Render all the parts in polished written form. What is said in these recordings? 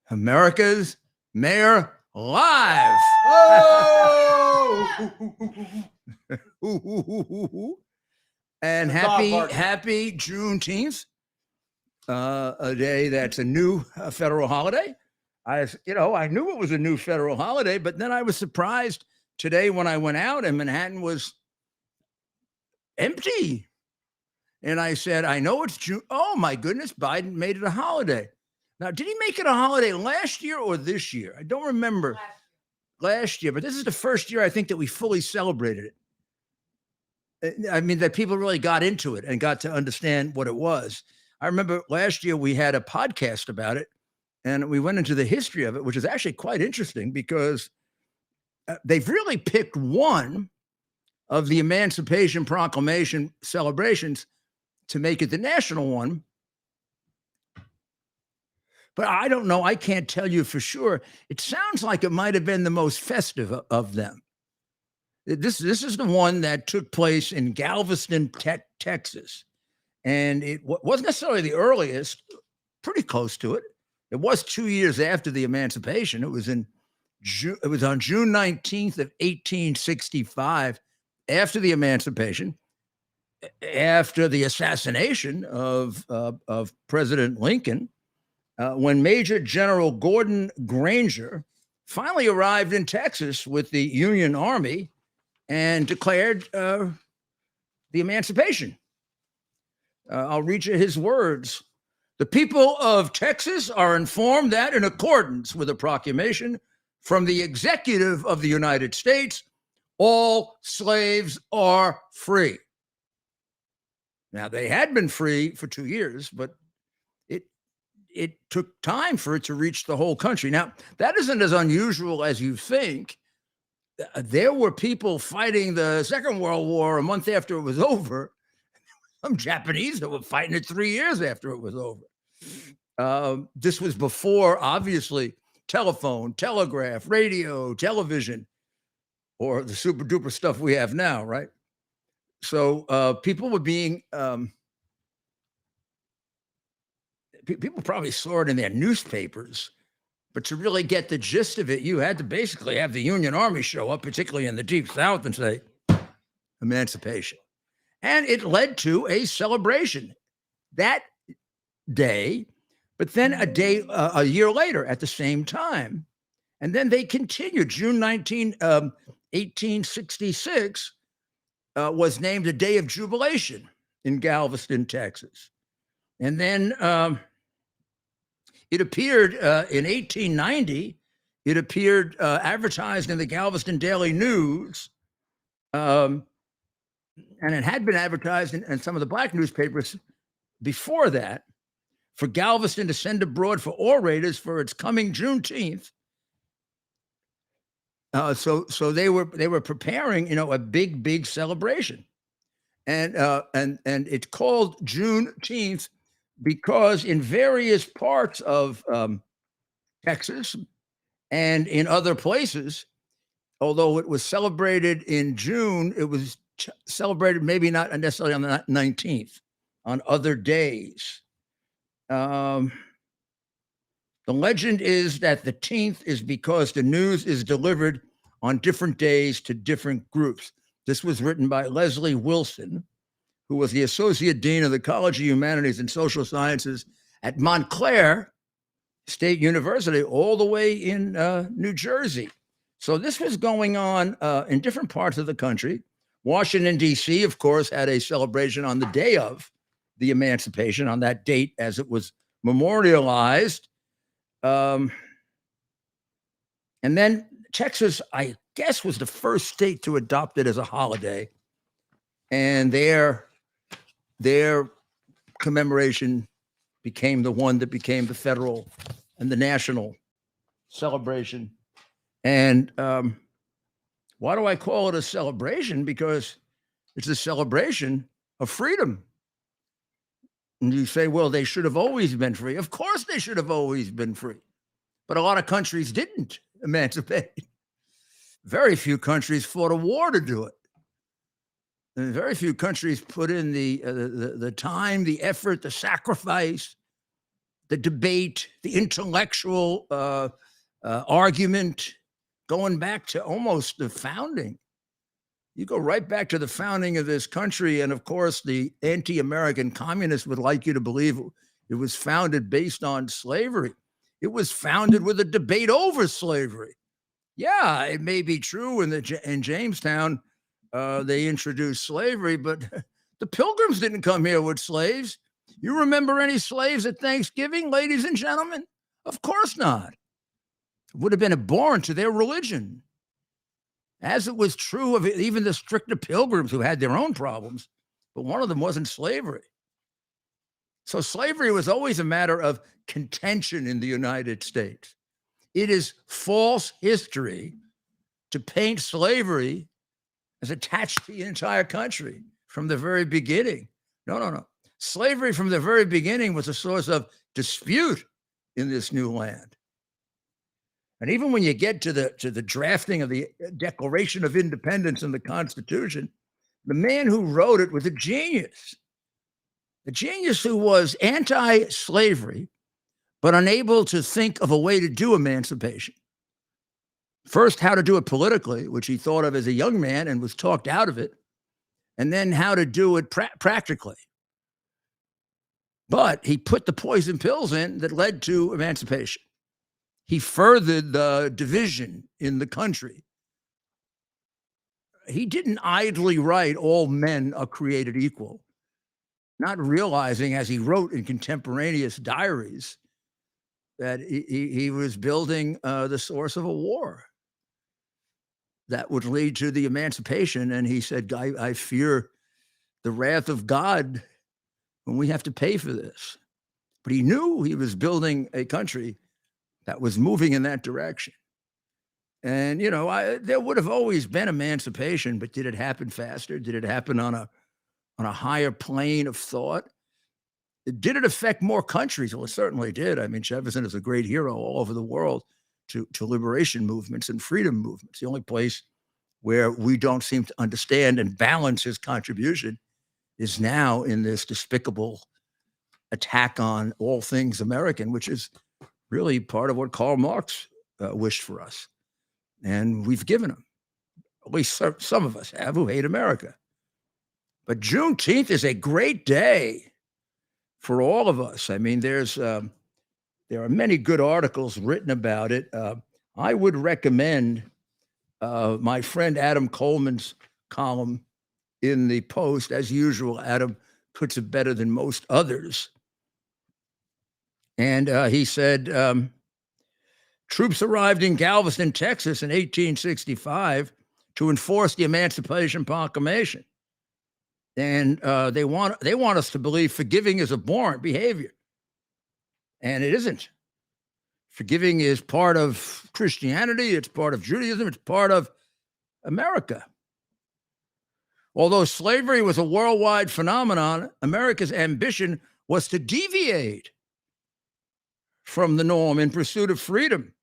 America's Mayor Live. Oh! And happy Juneteenth, a day that's a new federal holiday. I knew it was a new federal holiday, but then I was surprised today when I went out and Manhattan was empty. And I said, I know it's June. Oh, my goodness, Biden made it a holiday. Now, did he make it a holiday last year or this year? I don't remember. Last year, but this is the first year I think that we fully celebrated it. I mean, that people really got into it and got to understand what it was. I remember last year we had a podcast about it and we went into the history of it, which is actually quite interesting because they've really picked one of the Emancipation Proclamation celebrations to make it the national one. But I don't know. I can't tell you for sure. It sounds like it might have been the most festive of them. This is the one that took place in Galveston, Texas. And it wasn't necessarily the earliest, pretty close to it. It was 2 years after the emancipation. It was on June 19th of 1865, after the emancipation, after the assassination of President Lincoln. When Major General Gordon Granger finally arrived in Texas with the Union Army and declared the emancipation. I'll read you his words. The people of Texas are informed that in accordance with a proclamation from the executive of the United States, all slaves are free. Now, they had been free for 2 years, but it took time for it to reach the whole country. Now, that isn't as unusual as you think. There were people fighting the Second World War a month after it was over. Some Japanese that were fighting it 3 years after it was over. This was before, obviously, telephone, telegraph, radio, television, or the super duper stuff we have now, right? So people were being... people probably saw it in their newspapers, but to really get the gist of it, you had to basically have the Union Army show up, particularly in the Deep South, and say, emancipation. And it led to a celebration that day, but then a year later at the same time. And then they continued. June 19, 1866 was named a day of jubilation in Galveston, Texas. And then it appeared in 1890, it appeared advertised in the Galveston Daily News. And it had been advertised in some of the black newspapers before that for Galveston to send abroad for orators for its coming Juneteenth. So they were preparing, a big celebration. And it's called Juneteenth because in various parts of Texas and in other places, although it was celebrated in June, it was celebrated maybe not necessarily on the 19th, on other days. The legend is that the 10th is because the news is delivered on different days to different groups. This was written by Leslie Wilson, who was the Associate Dean of the College of Humanities and Social Sciences at Montclair State University, all the way in New Jersey. So this was going on in different parts of the country. Washington, D.C., of course, had a celebration on the day of the emancipation, on that date as it was memorialized. And then Texas, I guess, was the first state to adopt it as a holiday. And their commemoration became the one that became the federal and the national celebration. And why do I call it a celebration? Because it's a celebration of freedom. And you say, well, they should have always been free. Of course they should have always been free. But a lot of countries didn't emancipate. Very few countries fought a war to do it. And very few countries put in the time, the effort, the sacrifice the debate, the intellectual argument, going back to almost the founding. You go right back to the founding of this country, and of course, the anti-American communists would like you to believe it was founded based on slavery. It was founded with a debate over slavery. Yeah, it may be true in Jamestown they introduced slavery, but the Pilgrims didn't come here with slaves. You remember any slaves at Thanksgiving, ladies and gentlemen? Of course not. It would have been abhorrent to their religion, as it was true of even the stricter Pilgrims who had their own problems, but one of them wasn't slavery. So slavery was always a matter of contention in the United States. It is false history to paint slavery as attached to the entire country from the very beginning. No. Slavery from the very beginning was a source of dispute in this new land. And even when you get to the drafting of the Declaration of Independence and the Constitution, the man who wrote it was a genius who was anti-slavery, but unable to think of a way to do emancipation. First, how to do it politically, which he thought of as a young man and was talked out of it, and then how to do it practically. But he put the poison pills in that led to emancipation. He furthered the division in the country. He didn't idly write, all men are created equal, not realizing, as he wrote in contemporaneous diaries, that he was building the source of a war that would lead to the emancipation. And he said, I fear the wrath of God when we have to pay for this. But he knew he was building a country that was moving in that direction. And, there would have always been emancipation, but did it happen faster? Did it happen on a higher plane of thought? Did it affect more countries? Well, it certainly did. I mean, Jefferson is a great hero all over the world to liberation movements and freedom movements. The only place where we don't seem to understand and balance his contribution is now in this despicable attack on all things American, which is really part of what Karl Marx wished for us. And we've given him, at least some of us have, who hate America. But Juneteenth is a great day for all of us. I mean, there are many good articles written about it. I would recommend my friend Adam Coleman's column in the Post. As usual, Adam puts it better than most others. And he said, troops arrived in Galveston, Texas in 1865 to enforce the Emancipation Proclamation. And they want us to believe forgiving is abhorrent behavior. And it isn't. Forgiving is part of Christianity. It's part of Judaism. It's part of America. Although slavery was a worldwide phenomenon, America's ambition was to deviate from the norm in pursuit of freedom.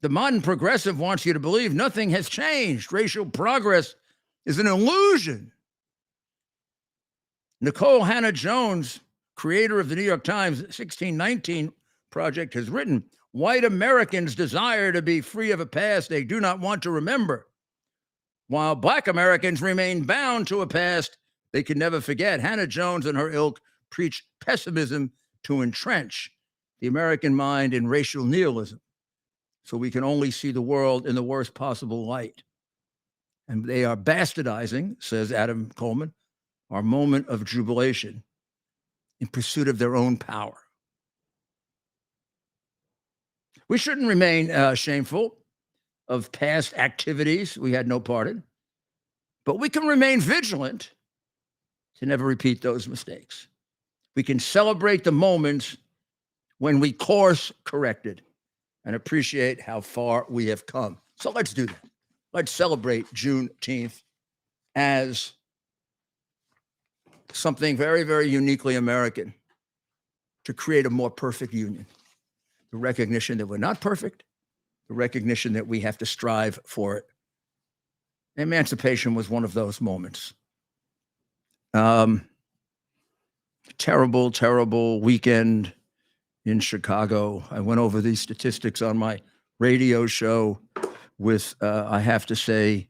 The modern progressive wants you to believe nothing has changed. Racial progress is an illusion. Nicole Hannah-Jones, creator of the New York Times 1619 Project, has written, white Americans desire to be free of a past they do not want to remember, while Black Americans remain bound to a past they can never forget. Hannah-Jones and her ilk preach pessimism to entrench the American mind in racial nihilism, so we can only see the world in the worst possible light. And they are bastardizing, says Adam Coleman, our moment of jubilation in pursuit of their own power. We shouldn't remain shameful of past activities we had no part in, but we can remain vigilant to never repeat those mistakes. We can celebrate the moments when we course corrected and appreciate how far we have come. So let's do that. Let's celebrate Juneteenth as something very, very uniquely American to create a more perfect union. The recognition that we're not perfect, the recognition that we have to strive for it. Emancipation was one of those moments. Terrible, terrible weekend in Chicago. I went over these statistics on my radio show with, I have to say,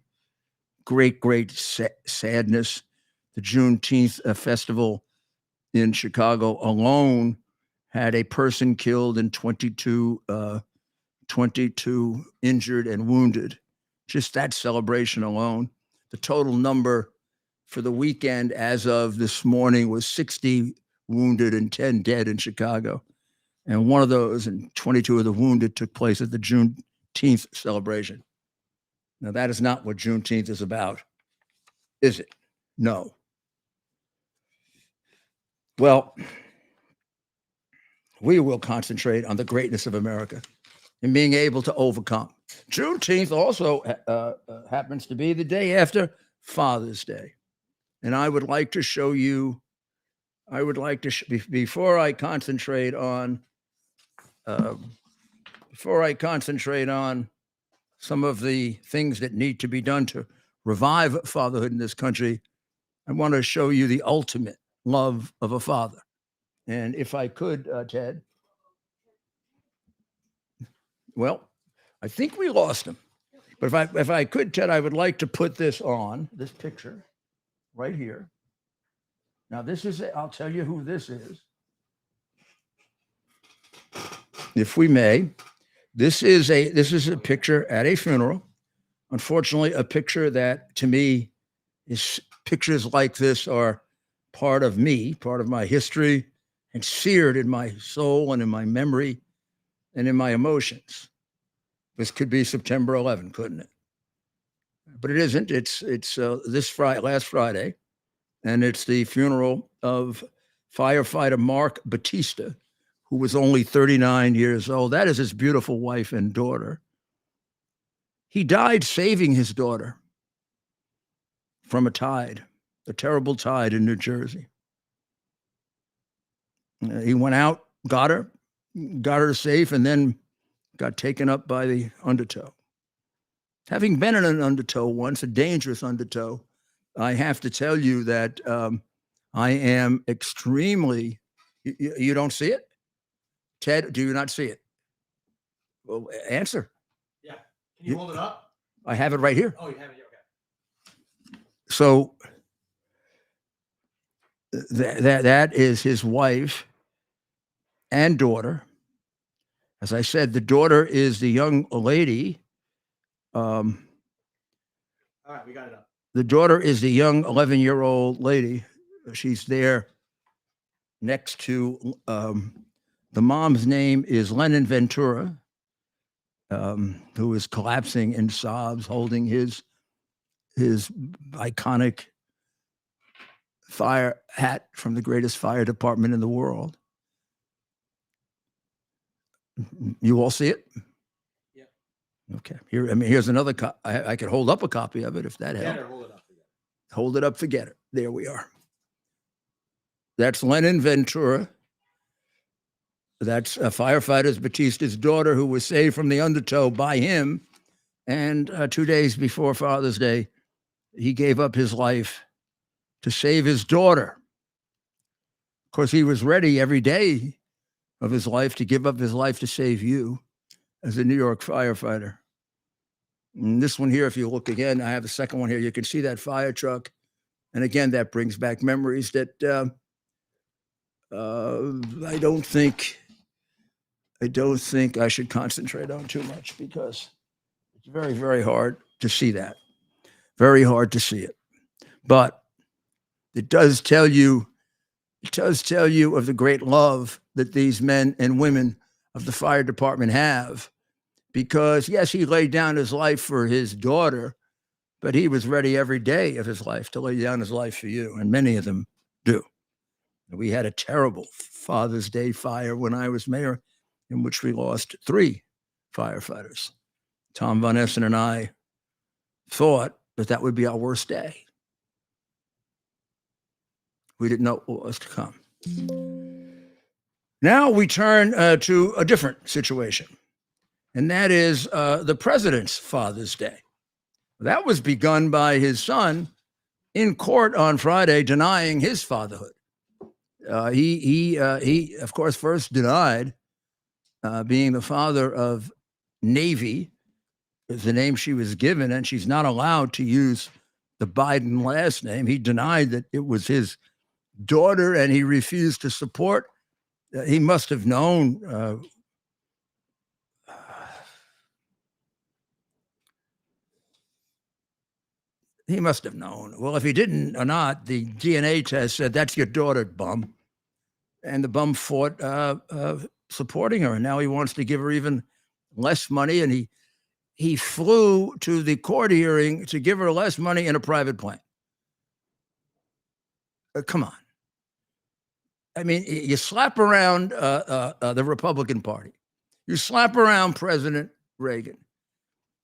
great sadness. The Juneteenth festival in Chicago alone had a person killed and 22 injured and wounded. Just that celebration alone. The total number for the weekend as of this morning was 60 wounded and 10 dead in Chicago. And one of those and 22 of the wounded took place at the Juneteenth celebration. Now, that is not what Juneteenth is about, is it? No. Well, we will concentrate on the greatness of America and being able to overcome. Juneteenth also happens to be the day after Father's Day. And I would like to show you, before I concentrate on some of the things that need to be done to revive fatherhood in this country, I want to show you the ultimate love of a father. And if I could, Ted, well, I think we lost him. But if I could, Ted, I would like to put this picture right here. Now, I'll tell you who this is. If we may, this is a picture at a funeral. Unfortunately, a picture that to me pictures like this are part of me, part of my history, and seared in my soul and in my memory and in my emotions. This could be September 11, couldn't it? But it isn't. It's last Friday, and it's the funeral of firefighter Mark Batista, who was only 39 years old. That is his beautiful wife and daughter. He died saving his daughter from a terrible tide in New Jersey. He went out, got her safe, and then got taken up by the undertow. Having been in an undertow once, a dangerous undertow, I have to tell you that I am extremely, you don't see it? Ted, do you not see it? Well, answer. Yeah. Can you hold it up? I have it right here. Oh, you have it here. Okay. So that is his wife and daughter. As I said, the daughter is the young lady. All right, we got it up. The daughter is the young 11-year-old lady. She's there next to the mom's name is Lennon Ventura, who is collapsing in sobs, holding his iconic fire hat from the greatest fire department in the world. You all see it? Yeah. Okay. Here's another copy. I could hold up a copy of it if that helps. Hold it up. Hold it up, forget it. There we are. That's Lennon Ventura. That's firefighter Batista's daughter, who was saved from the undertow by him. And 2 days before Father's Day, he gave up his life to save his daughter. Of course, he was ready every day of his life to give up his life to save you as a New York firefighter. And this one here, if you look again, I have the second one here. You can see that fire truck. And again, that brings back memories that I don't think I should concentrate on too much, because it's very, very hard to see that. Very hard to see it. But it does tell you of the great love that these men and women of the fire department have. Because, yes, he laid down his life for his daughter, but he was ready every day of his life to lay down his life for you, and many of them do. We had a terrible Father's Day fire when I was mayor, in which we lost 3 firefighters. Tom Von Essen and I thought that would be our worst day. We didn't know what was to come. Now we turn to a different situation, and that is the president's Father's Day. That was begun by his son in court on Friday, denying his fatherhood. He of course first denied being the father of Navy, is the name she was given, and she's not allowed to use the Biden last name. He denied that it was his daughter, and he refused to support. He must have known. He must have known. Well, if he didn't or not, the DNA test said that's your daughter, bum, and the bum fought supporting her, and now he wants to give her even less money, and he flew to the court hearing to give her less money in a private plane. Come on. I mean, you slap around the Republican Party. You slap around President Reagan.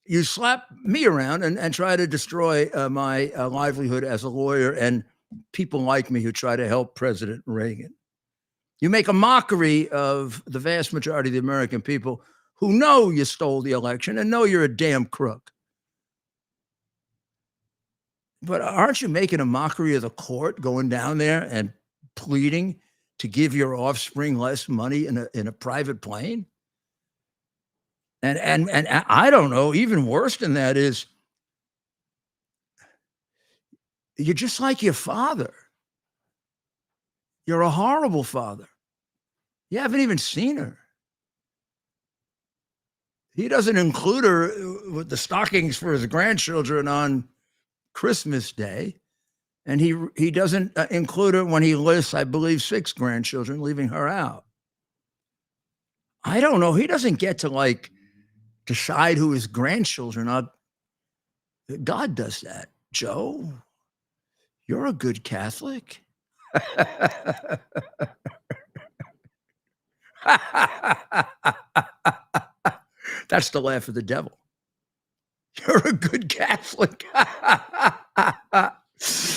You slap me around and try to destroy my livelihood as a lawyer and people like me who try to help President Reagan. You make a mockery of the vast majority of the American people who know you stole the election and know you're a damn crook. But aren't you making a mockery of the court, going down there and pleading to give your offspring less money in a private plane? And I don't know, even worse than that is you're just like your father. You're a horrible father. You haven't even seen her. He doesn't include her with the stockings for his grandchildren on Christmas Day. And he doesn't include her when he lists, I believe, 6 grandchildren, leaving her out. I don't know. He doesn't get to like decide who his grandchildren are. God does that. Joe, you're a good Catholic. That's the laugh of the devil. You're a good Catholic.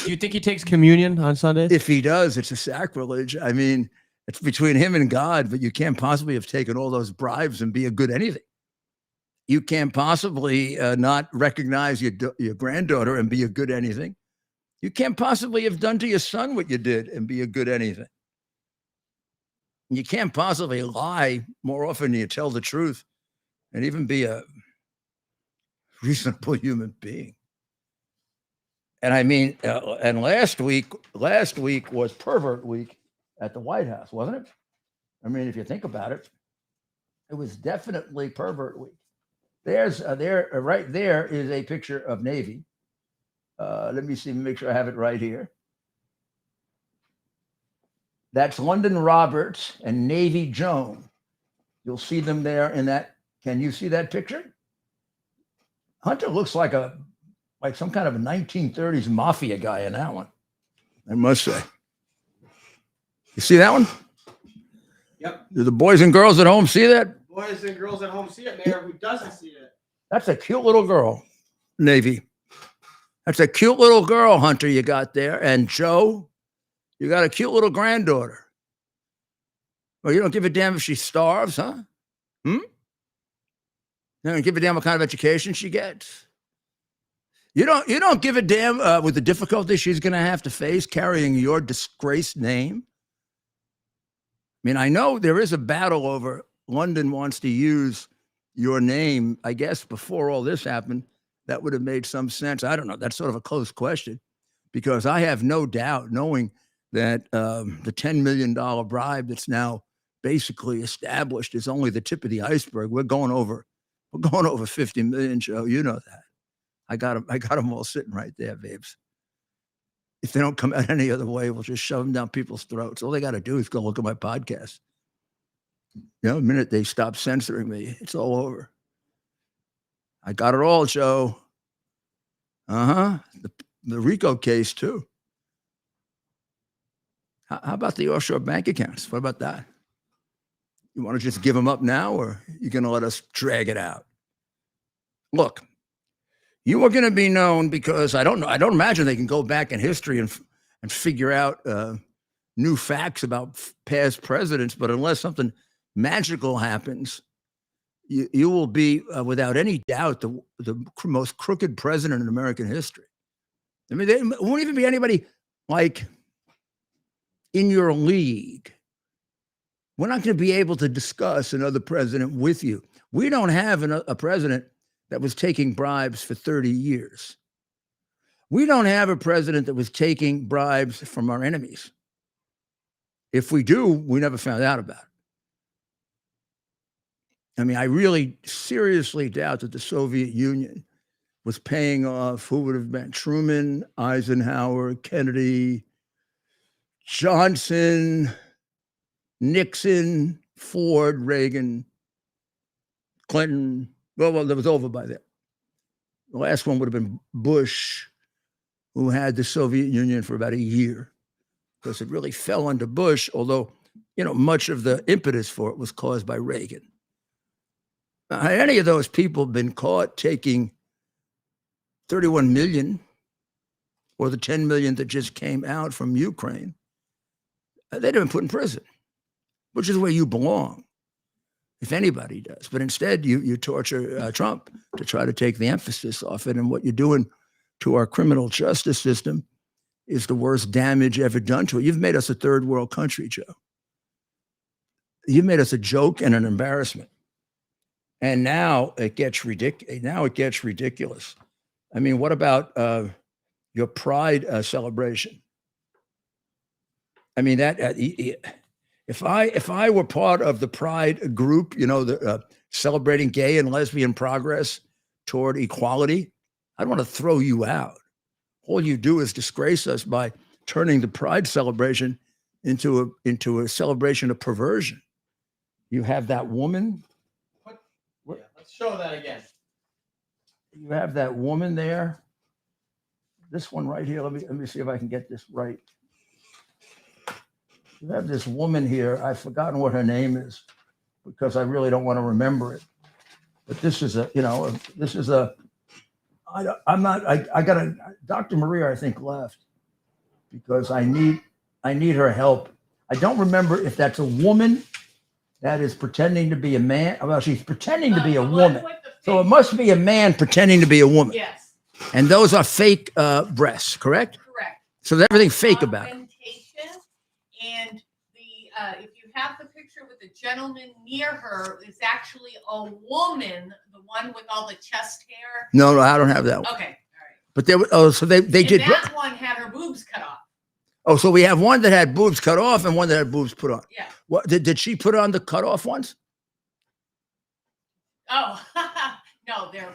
Do you think he takes communion on Sundays? If he does, it's a sacrilege. I mean, it's between him and God, but you can't possibly have taken all those bribes and be a good anything. You can't possibly not recognize your granddaughter and be a good anything. You can't possibly have done to your son what you did and be a good anything. You can't possibly lie more often than you tell the truth and even be a reasonable human being. And I mean, and last week was pervert week at the White House, wasn't it? I mean, if you think about it, it was definitely pervert week. There's right there is a picture of Navy. Let me see, make sure I have it right here. That's London Roberts and Navy Joan. You'll see them there in that. Can you see that picture? Hunter looks like some kind of a 1930s mafia guy in that one, I must say. You see that one? Yep. Do the boys and girls at home see that? Boys and girls at home see it, Mayor. Who doesn't see it? That's a cute little girl, Navy. That's a cute little girl, Hunter, you got there. And Joe, you got a cute little granddaughter. Well, you don't give a damn if she starves, huh? You don't give a damn what kind of education she gets. You don't give a damn with the difficulty she's going to have to face carrying your disgraced name. I mean, I know there is a battle over London wants to use your name. I guess before all this happened, that would have made some sense. I don't know. That's sort of a close question because I have no doubt, knowing that the $10 million bribe that's now basically established is only the tip of the iceberg. We're going over 50 million, Joe. You know that. I got them all sitting right there, babes. If they don't come out any other way, we'll just shove them down people's throats. All they got to do is go look at my podcast. You know, the minute they stop censoring me, it's all over. I got it all, Joe. The RICO case, too. How about the offshore bank accounts? What about that? You want to just give them up now, or you going to let us drag it out? Look, you are going to be known because I don't know. I don't imagine they can go back in history and figure out new facts about past presidents. But unless something magical happens, you will be without any doubt the most crooked president in American history. I mean, there won't even be anybody like in your league. We're not going to be able to discuss another president with you. We don't have a president that was taking bribes for 30 years. We don't have a president that was taking bribes from our enemies. If we do, we never found out about it. I mean, I really seriously doubt that the Soviet Union was paying off who would have been Truman, Eisenhower, Kennedy, Johnson, Nixon, Ford, Reagan, Clinton. Well, that was over by then. The last one would have been Bush, who had the Soviet Union for about a year, because it really fell under Bush, although, much of the impetus for it was caused by Reagan. Now, had any of those people been caught taking 31 million or the 10 million that just came out from Ukraine, they'd have been put in prison, which is where you belong, if anybody does. But instead, you torture Trump to try to take the emphasis off it. And what you're doing to our criminal justice system is the worst damage ever done to it. You've made us a third world country, Joe. You've made us a joke and an embarrassment. And now it gets ridiculous. I mean, what about your Pride celebration? I mean, that if I were part of the Pride group, celebrating gay and lesbian progress toward equality, I'd want to throw you out. All you do is disgrace us by turning the Pride celebration into a celebration of perversion. You have that woman. Yeah, let's show that again. You have that woman there. This one right here. Let me see if I can get this right. You have this woman here. I've forgotten what her name is because I really don't want to remember it. But this is Dr. Maria, I think, left because I need her help. I don't remember if that's a woman that is pretending to be a man. Well, she's pretending to be a woman. So it must be a man pretending to be a woman. Yes. And those are fake breasts, correct? Correct. So there's everything fake about it. Augmentation, and if you have the picture with the gentleman near her, is actually a woman, the one with all the chest hair. No, I don't have that one. Okay, all right. But they did. That one had her boobs cut off. Oh, so we have one that had boobs cut off and one that had boobs put on. Yeah. What did she put on the cut off ones? Oh, no, they're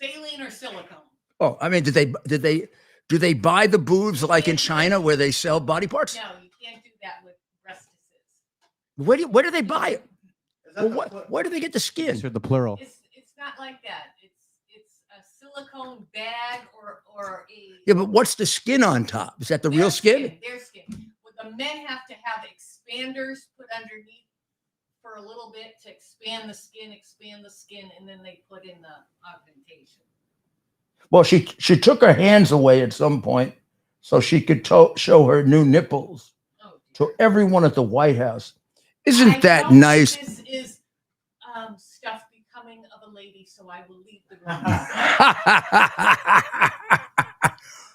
saline or silicone. Oh, I mean, do they buy the boobs like in China where they sell body parts? No, you can't do that with breastises. Where do they buy it? Well, where do they get the skin? These are the plural. It's not like that. It's a silicone bag or a. Yeah, but what's the skin on top? Is that the real skin? Their skin. Well, the men have to have expanders put underneath for a little bit to expand the skin, and then they put in the augmentation. Well, she took her hands away at some point so she could show her new nipples to everyone at the White House. Isn't that nice? This is stuff becoming of a lady, so I will leave the room.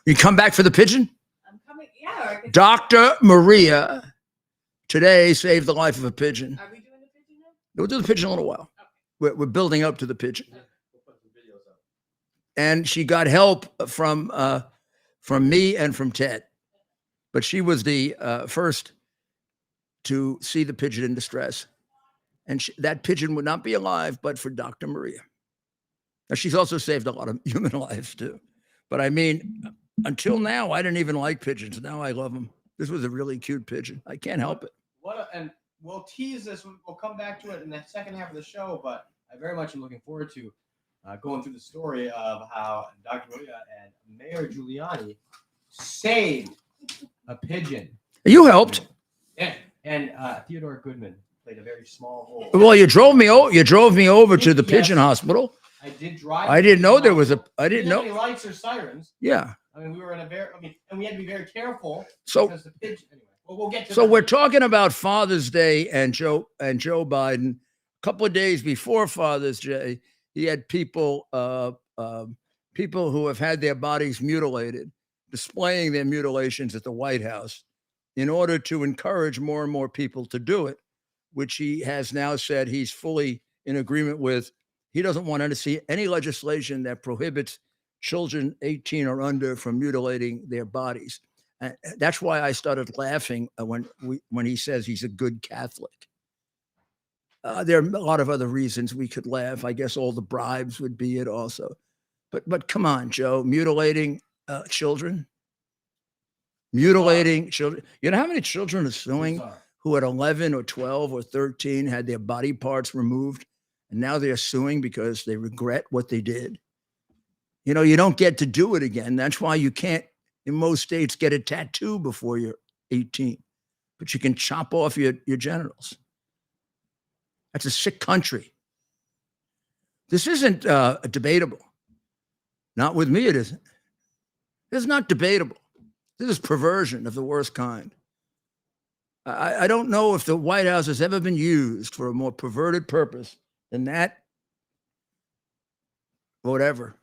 You come back for the pigeon? I'm coming. Yeah. Dr. Maria today saved the life of a pigeon. Are we doing the pigeon now? We'll do the pigeon in a little while. Okay. We're building up to the pigeon. And she got help from me and from Ted. But she was the first to see the pigeon in distress. And that pigeon would not be alive but for Dr. Maria. Now, she's also saved a lot of human lives too. But I mean, until now, I didn't even like pigeons. Now I love them. This was a really cute pigeon. I can't help it. And we'll tease this. We'll come back to it in the second half of the show, but I very much am looking forward to going through the story of how Dr. Maria and Mayor Giuliani saved a pigeon. You helped. And Theodore Goodman played a very small role. Well, you drove me over to the Pigeon Hospital. I did drive. I didn't know there was a. I didn't didn't have know. any lights or sirens. Yeah. I mean, we were in a very. And we had to be very careful. So because the pigeon. Anyway, we'll get to. So that. we're talking about Father's Day and Joe Biden. A couple of days before Father's Day, he had people who have had their bodies mutilated, displaying their mutilations at the White House, in order to encourage more and more people to do it, which he has now said he's fully in agreement with. He doesn't want to see any legislation that prohibits children 18 or under from mutilating their bodies. And that's why I started laughing when he says he's a good Catholic. There are a lot of other reasons we could laugh. I guess all the bribes would be it also. But come on, Joe, mutilating children? Mutilating children. You know how many children are suing who at 11 or 12 or 13 had their body parts removed, and now they're suing because they regret what they did? You know, you don't get to do it again. That's why you can't, in most states, get a tattoo before you're 18, but you can chop off your genitals. That's a sick country. This isn't debatable. Not with me, it isn't. This is not debatable. This is perversion of the worst kind. I don't know if the White House has ever been used for a more perverted purpose than that. Whatever.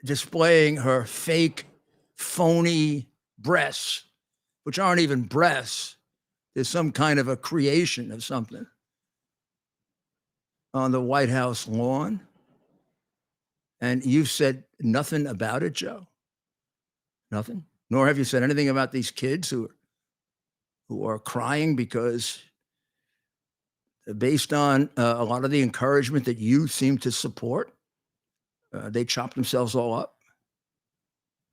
Displaying her fake, phony breasts, which aren't even breasts. There's some kind of a creation of something on the White House lawn. And you've said nothing about it, Joe. Nothing. Nor have you said anything about these kids who are crying because, based on a lot of the encouragement that you seem to support, they chop themselves all up.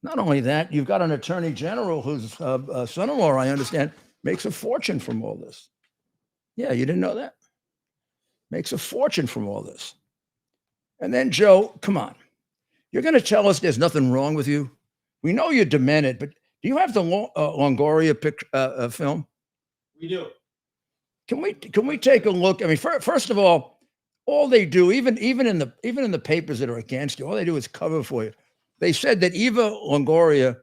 Not only that, you've got an attorney general whose son-in-law, I understand, makes a fortune from all this. Yeah, you didn't know that? Makes a fortune from all this. And then, Joe, come on. You're going to tell us there's nothing wrong with you? We know you're demented, but do you have the Longoria film? We do. Can we take a look? I mean, first of all they do, even in the papers that are against you, all they do is cover for you. They said that Eva Longoria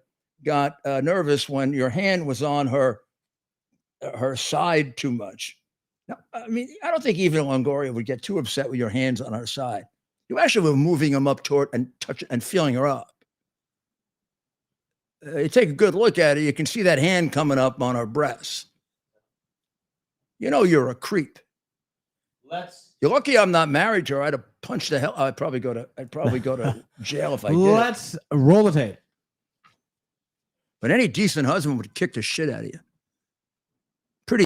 got nervous when your hand was on her side too much. Now, I mean, I don't think Eva Longoria would get too upset with your hands on her side. You actually were moving them up toward and touching and feeling her up. You take a good look at it, you can see that hand coming up on her breasts. You know you're a creep. You're lucky I'm not married to her. I'd have punched the hell. I'd probably go to jail if I did. Let's roll the tape. But any decent husband would kick the shit out of you. Pretty.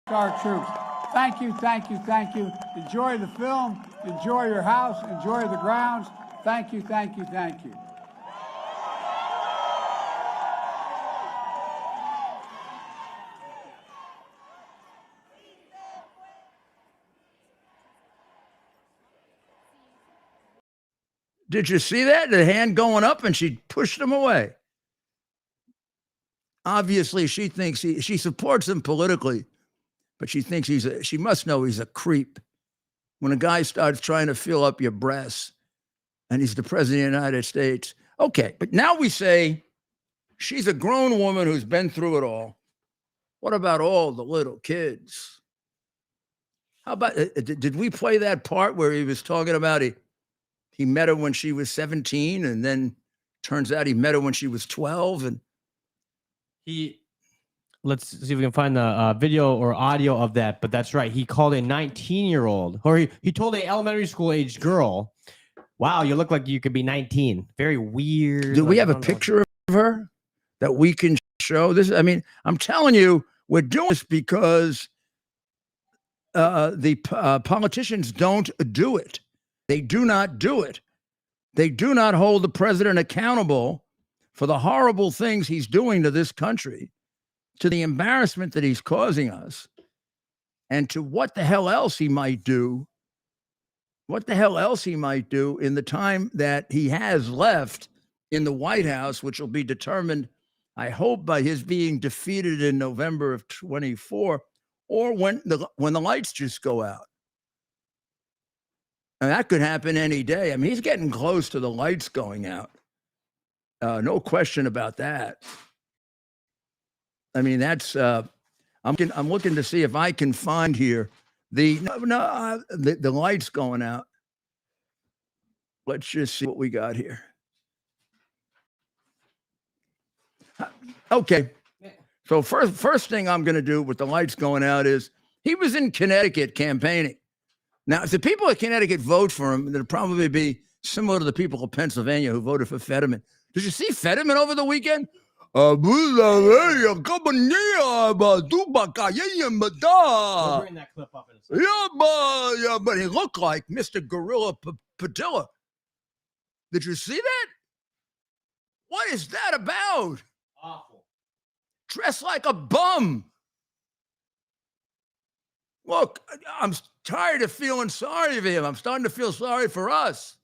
Our troops. Thank you, thank you, thank you. Enjoy the film. Enjoy your house. Enjoy the grounds. Thank you, thank you, thank you. Did you see that? The hand going up and she pushed him away. Obviously, she thinks she supports him politically, but she thinks she must know he's a creep. When a guy starts trying to fill up your breasts and he's the president of the United States. Okay, but now we say she's a grown woman who's been through it all. What about all the little kids? How about, did we play that part where he was talking about he met her when she was 17 and then turns out he met her when she was 12 and let's see if we can find the video or audio of that, but that's right. He called a 19-year-old, or he told an elementary school aged girl, wow, you look like you could be 19. Very weird. Do we have a picture of her that we can show? This, I mean, I'm telling you, we're doing this because the politicians don't do it. They do not do it. They do not hold the president accountable for the horrible things he's doing to this country, to the embarrassment that he's causing us, and to what the hell else he might do. What the hell else he might do in the time that he has left in the White House, which will be determined, I hope, by his being defeated in November of 24, or when the lights just go out. And that could happen any day. I mean, he's getting close to the lights going out. No question about that. I mean, that's I'm looking to see if I can find here the lights going out. Let's just see what we got here. Okay. So first thing I'm going to do with the lights going out is he was in Connecticut campaigning. Now, if the people of Connecticut vote for him, it'll probably be similar to the people of Pennsylvania who voted for Fetterman. Did you see Fetterman over the weekend? We'll bring that clip up in a second. Yeah, but he looked like Mr. Gorilla Padilla. Did you see that? What is that about? Awful. Dressed like a bum. Look, I'm tired of feeling sorry for him. I'm starting to feel sorry for us.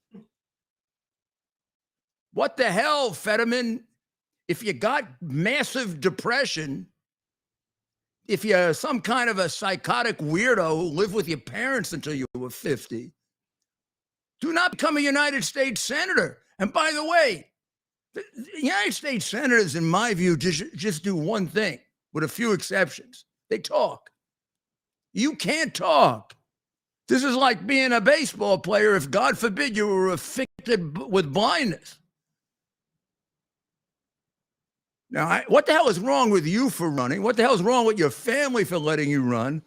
What the hell, Fetterman? If you got massive depression, if you're some kind of a psychotic weirdo who lived with your parents until you were 50, do not become a United States senator. And by the way, the United States senators, in my view, just do one thing, with a few exceptions. They talk. You can't talk. This is like being a baseball player if, God forbid, you were afflicted with blindness. Now, what the hell is wrong with you for running? What the hell is wrong with your family for letting you run?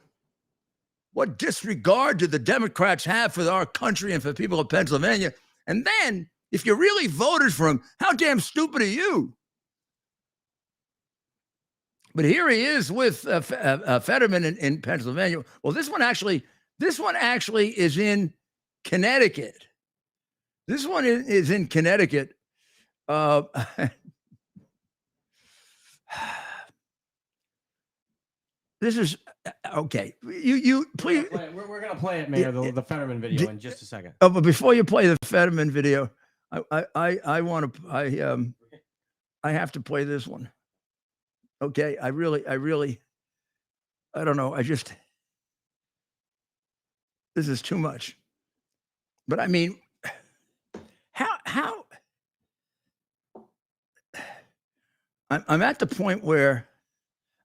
What disregard do the Democrats have for our country and for people of Pennsylvania? And then, if you really voted for him, how damn stupid are you? But here he is with Fetterman in Pennsylvania. Well, this one actually is in Connecticut. This one is in Connecticut. This is okay. You please. We're gonna play it, Mayor. The Fetterman video in just a second. Oh, but before you play the Fetterman video, I want to I have to play this one. Okay, I really I don't know. This is too much. But I mean, how I'm at the point where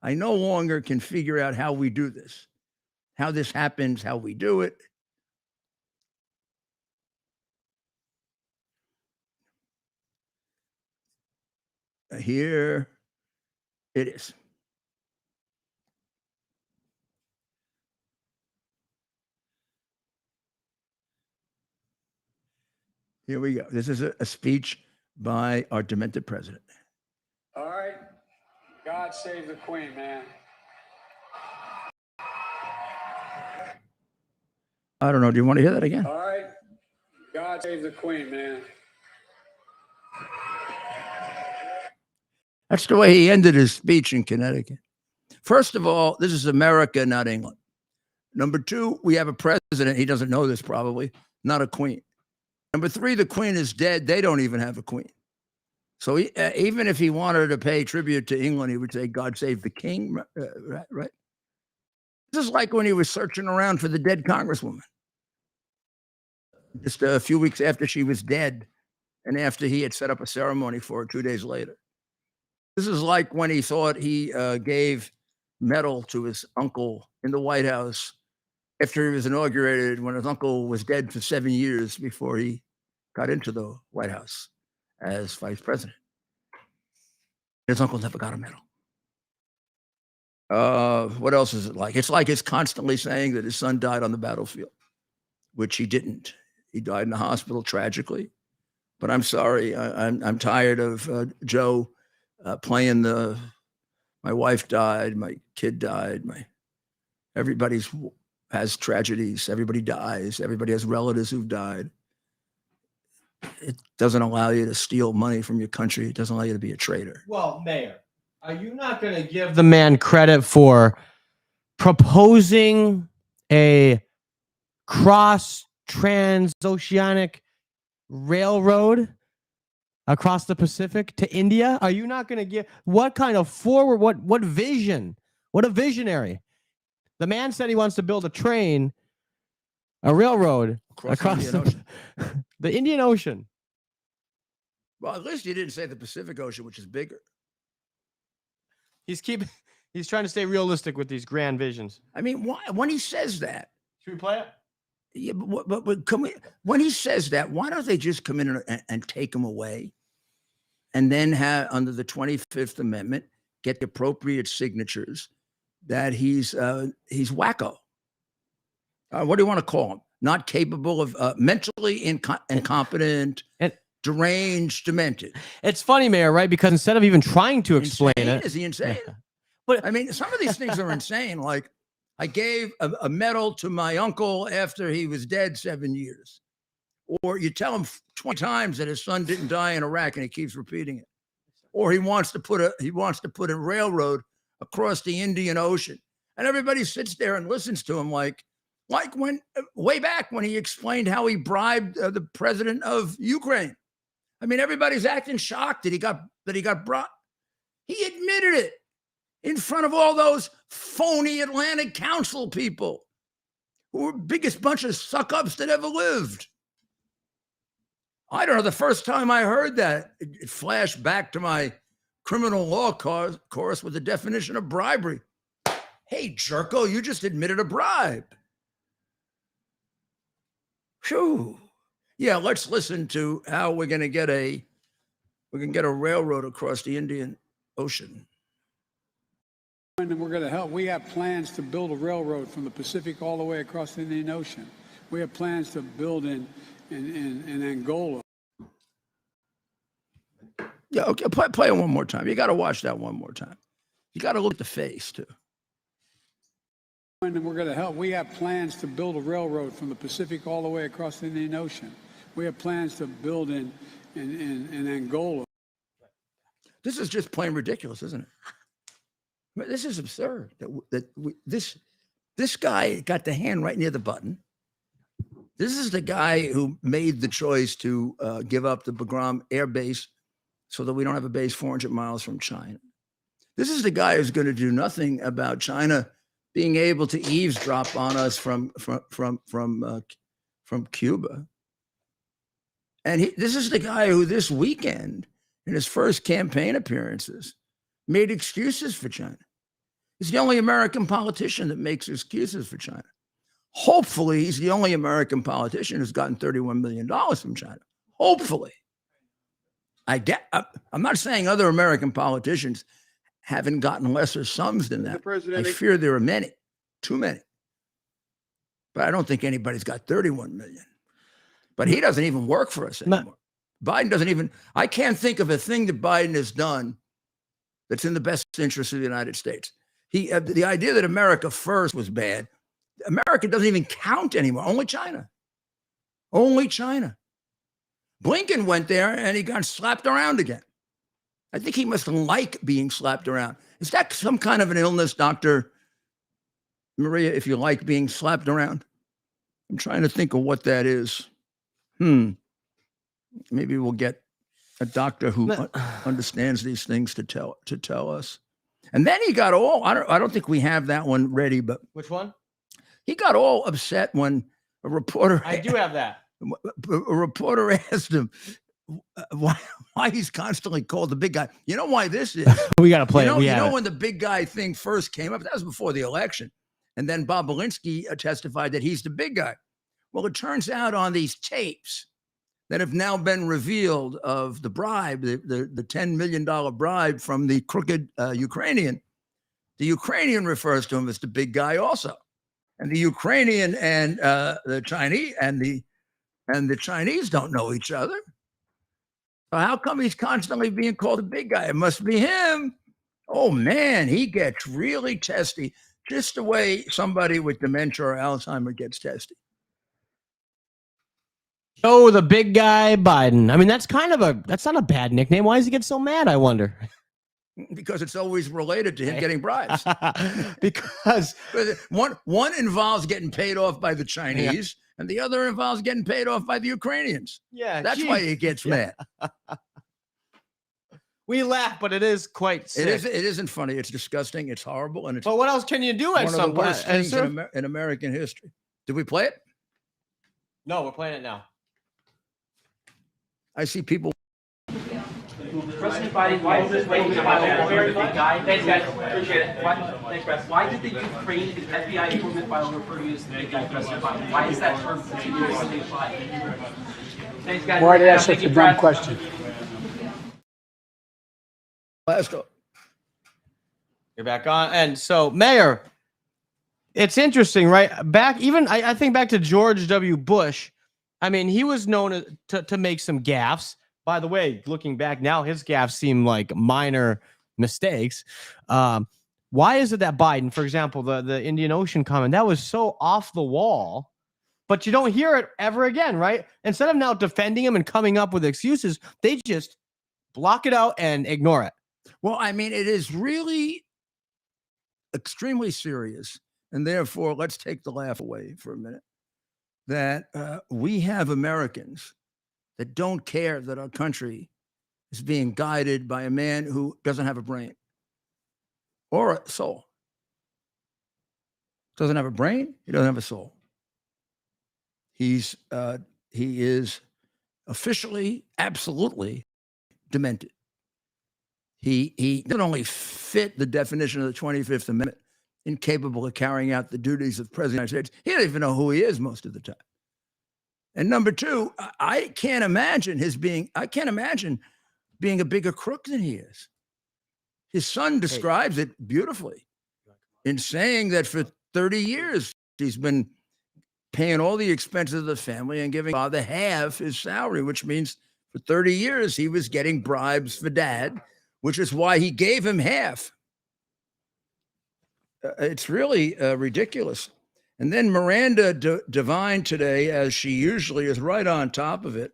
I no longer can figure out how we do this, how this happens, how we do it. Here it is. Here we go. This is a speech by our demented president. All right. God save the Queen, man. I don't know. Do you want to hear that again? All right. God save the Queen, man. That's the way he ended his speech in Connecticut. First of all, this is America, not England. Number two, we have a president. He doesn't know this probably, not a queen. Number three, the queen is dead. They don't even have a queen. So even if he wanted to pay tribute to England, he would say, God save the king, right? This is like when he was searching around for the dead congresswoman. Just a few weeks after she was dead and after he had set up a ceremony for her 2 days later. This is like when he thought he gave medal to his uncle in the White House after he was inaugurated, when his uncle was dead for 7 years before he got into the White House as vice president. His uncle never got a medal. What else is it like? It's like it's constantly saying that his son died on the battlefield, which he didn't. He died in the hospital tragically. But I'm sorry, I'm tired of Joe playing my wife died, my kid died, everybody's has tragedies, everybody dies, everybody has relatives who've died. It doesn't allow you to steal money from your country. It doesn't allow you to be a traitor. Well, Mayor, are you not going to give the man credit for proposing a transoceanic railroad across the Pacific to India? Are you not going to give what kind of forward, what vision, what a visionary? The man said he wants to build a railroad across the Indian Ocean. Well, at least you didn't say the Pacific Ocean, which is bigger. He's trying to stay realistic with these grand visions. I mean, why, when he says that, should we play it? Yeah, but can we, when he says that, why don't they just come in and take him away? and then have under the 25th Amendment get the appropriate signatures that he's wacko. What do you want to call him? Not capable of mentally incompetent, deranged, demented. It's funny, Mayor, right? Because instead of even trying to explain it, is he insane? Yeah. But I mean, some of these things are insane. Like, I gave a medal to my uncle after he was dead 7 years. Or you tell him 20 times that his son didn't die in Iraq and he keeps repeating it. Or he wants to put a railroad across the Indian Ocean. And everybody sits there and listens to him like when way back when he explained how he bribed the president of Ukraine. I mean, everybody's acting shocked that he got brought. He admitted it in front of all those phony Atlantic Council people who were the biggest bunch of suck-ups that ever lived. I don't know, the first time I heard that, it flashed back to my criminal law course with the definition of bribery. Hey, jerko, you just admitted a bribe. Phew. Yeah, let's listen to how we can get a railroad across the Indian Ocean. And we're going to help. We have plans to build a railroad from the Pacific all the way across the Indian Ocean. We have plans to build in Angola. Yeah, okay, play it one more time. You got to watch that one more time. You got to look at the face, too. And we're going to help. We have plans to build a railroad from the Pacific all the way across the Indian Ocean. We have plans to build in Angola. This is just plain ridiculous, isn't it? This is absurd. This guy got the hand right near the button. This is the guy who made the choice to give up the Bagram Air Base so that we don't have a base 400 miles from China. This is the guy who's going to do nothing about China being able to eavesdrop on us from Cuba. And this is the guy who this weekend, in his first campaign appearances, made excuses for China. He's the only American politician that makes excuses for China. Hopefully, he's the only American politician who's gotten $31 million from China. Hopefully. I'm not saying other American politicians haven't gotten lesser sums than that. I fear there are many, too many. But I don't think anybody's got 31 million. But he doesn't even work for us anymore. Biden doesn't even, I can't think of a thing that Biden has done that's in the best interest of the United States. The idea that America first was bad, America doesn't even count anymore. Only China. Only China. Blinken went there and he got slapped around again. I think he must like being slapped around. Is that some kind of an illness, Dr. Maria, if you like being slapped around? I'm trying to think of what that is. Maybe we'll get a doctor who understands these things to tell us. And then he got all, I don't think we have that one ready, but. Which one? He got all upset when a reporter. I do have that. A reporter asked him why he's constantly called the big guy. You know why this is? We got to play it. You know when the big guy thing first came up, that was before the election. And then Bob Belinsky testified that he's the big guy. Well, it turns out on these tapes that have now been revealed of the bribe, the $10 million bribe from the crooked Ukrainian, the Ukrainian refers to him as the big guy also. And the Ukrainian and the Chinese and the Chinese don't know each other. So how come he's constantly being called a big guy? It must be him. Oh man, he gets really testy, just the way somebody with dementia or Alzheimer gets testy. Oh, the big guy Biden. I mean, that's not a bad nickname. Why does he get so mad, I wonder? Because it's always related to him getting bribes. Because one involves getting paid off by the Chinese, and the other involves getting paid off by the Ukrainians. Yeah, that's why he gets mad. We laugh, but it is quite sick. It isn't funny. It's disgusting. It's horrible, and it's. But what else can you do at one some of the worst point? things in American history. Did we play it? No, we're playing it now. I see people. President Biden, why is this waiting to file a very big guy? Thanks, guys. Appreciate it. Thanks, Press. Why did the Ukraine FBI informant file refer to you as the big guy, President Biden? Why is that term continuously applied? Thanks, guys. Why did I ask such a dumb question? Last call. You're back on. And so, Mayor, it's interesting, right? I think back to George W. Bush. I mean, he was known to make some gaffes. By the way, looking back now, his gaffes seem like minor mistakes. Why is it that Biden, for example, the Indian Ocean comment, that was so off the wall, but you don't hear it ever again, right? Instead of now defending him and coming up with excuses, they just block it out and ignore it. Well, I mean, it is really extremely serious. And therefore, let's take the laugh away for a minute, that we have Americans that don't care that our country is being guided by a man who doesn't have a brain or a soul. Doesn't have a brain, he doesn't have a soul. He is officially, absolutely demented. He doesn't only fit the definition of the 25th Amendment, incapable of carrying out the duties of President of the United States. He doesn't even know who he is most of the time. And number two, I can't imagine being a bigger crook than he is. His son describes it beautifully in saying that for 30 years, he's been paying all the expenses of the family and giving father half his salary, which means for 30 years, he was getting bribes for dad, which is why he gave him half. It's really ridiculous. And then Miranda Devine today, as she usually is right on top of it,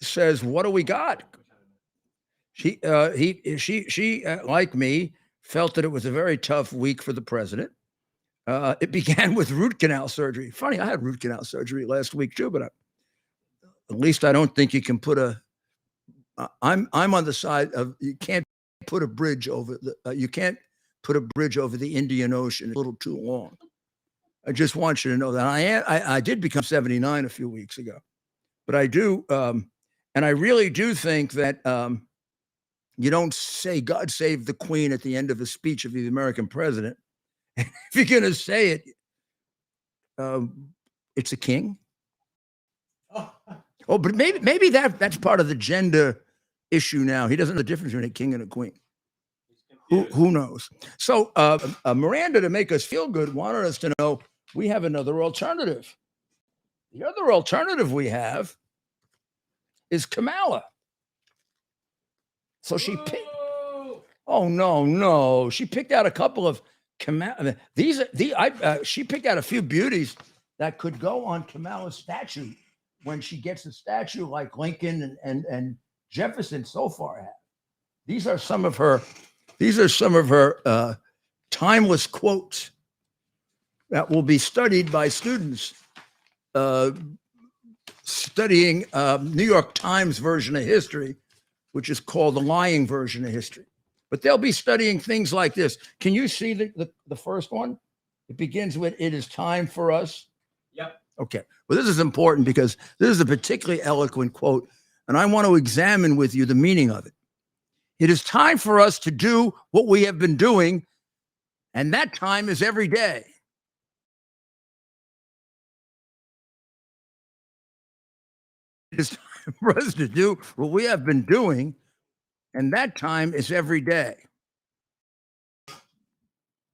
says, what do we got? She like me, felt that it was a very tough week for the president. It began with root canal surgery. Funny, I had root canal surgery last week too, but at least I don't think you can put I'm on the side of, you can't put a bridge over you can't put a bridge over the Indian Ocean. It's a little too long. I just want you to know that I did become 79 a few weeks ago, but I do, and I really do think that you don't say God save the Queen at the end of a speech of the American president. If you're going to say it, it's a king. Oh, but maybe that's part of the gender issue now. He doesn't know the difference between a king and a queen. Who knows? So Miranda, to make us feel good, wanted us to know we have another alternative. The other alternative we have is Kamala. So she picked. Oh no! She picked out a couple of Kamala. She picked out a few beauties that could go on Kamala's statue when she gets a statue like Lincoln and Jefferson so far have. These are some of her timeless quotes that will be studied by students studying New York Times version of history, which is called the lying version of history. But they'll be studying things like this. Can you see the first one? It begins with, "It is time for us." Yep. Okay. Well, this is important because this is a particularly eloquent quote, and I want to examine with you the meaning of it. It is time for us to do what we have been doing, and that time is every day. It is time for us to do what we have been doing, and that time is every day.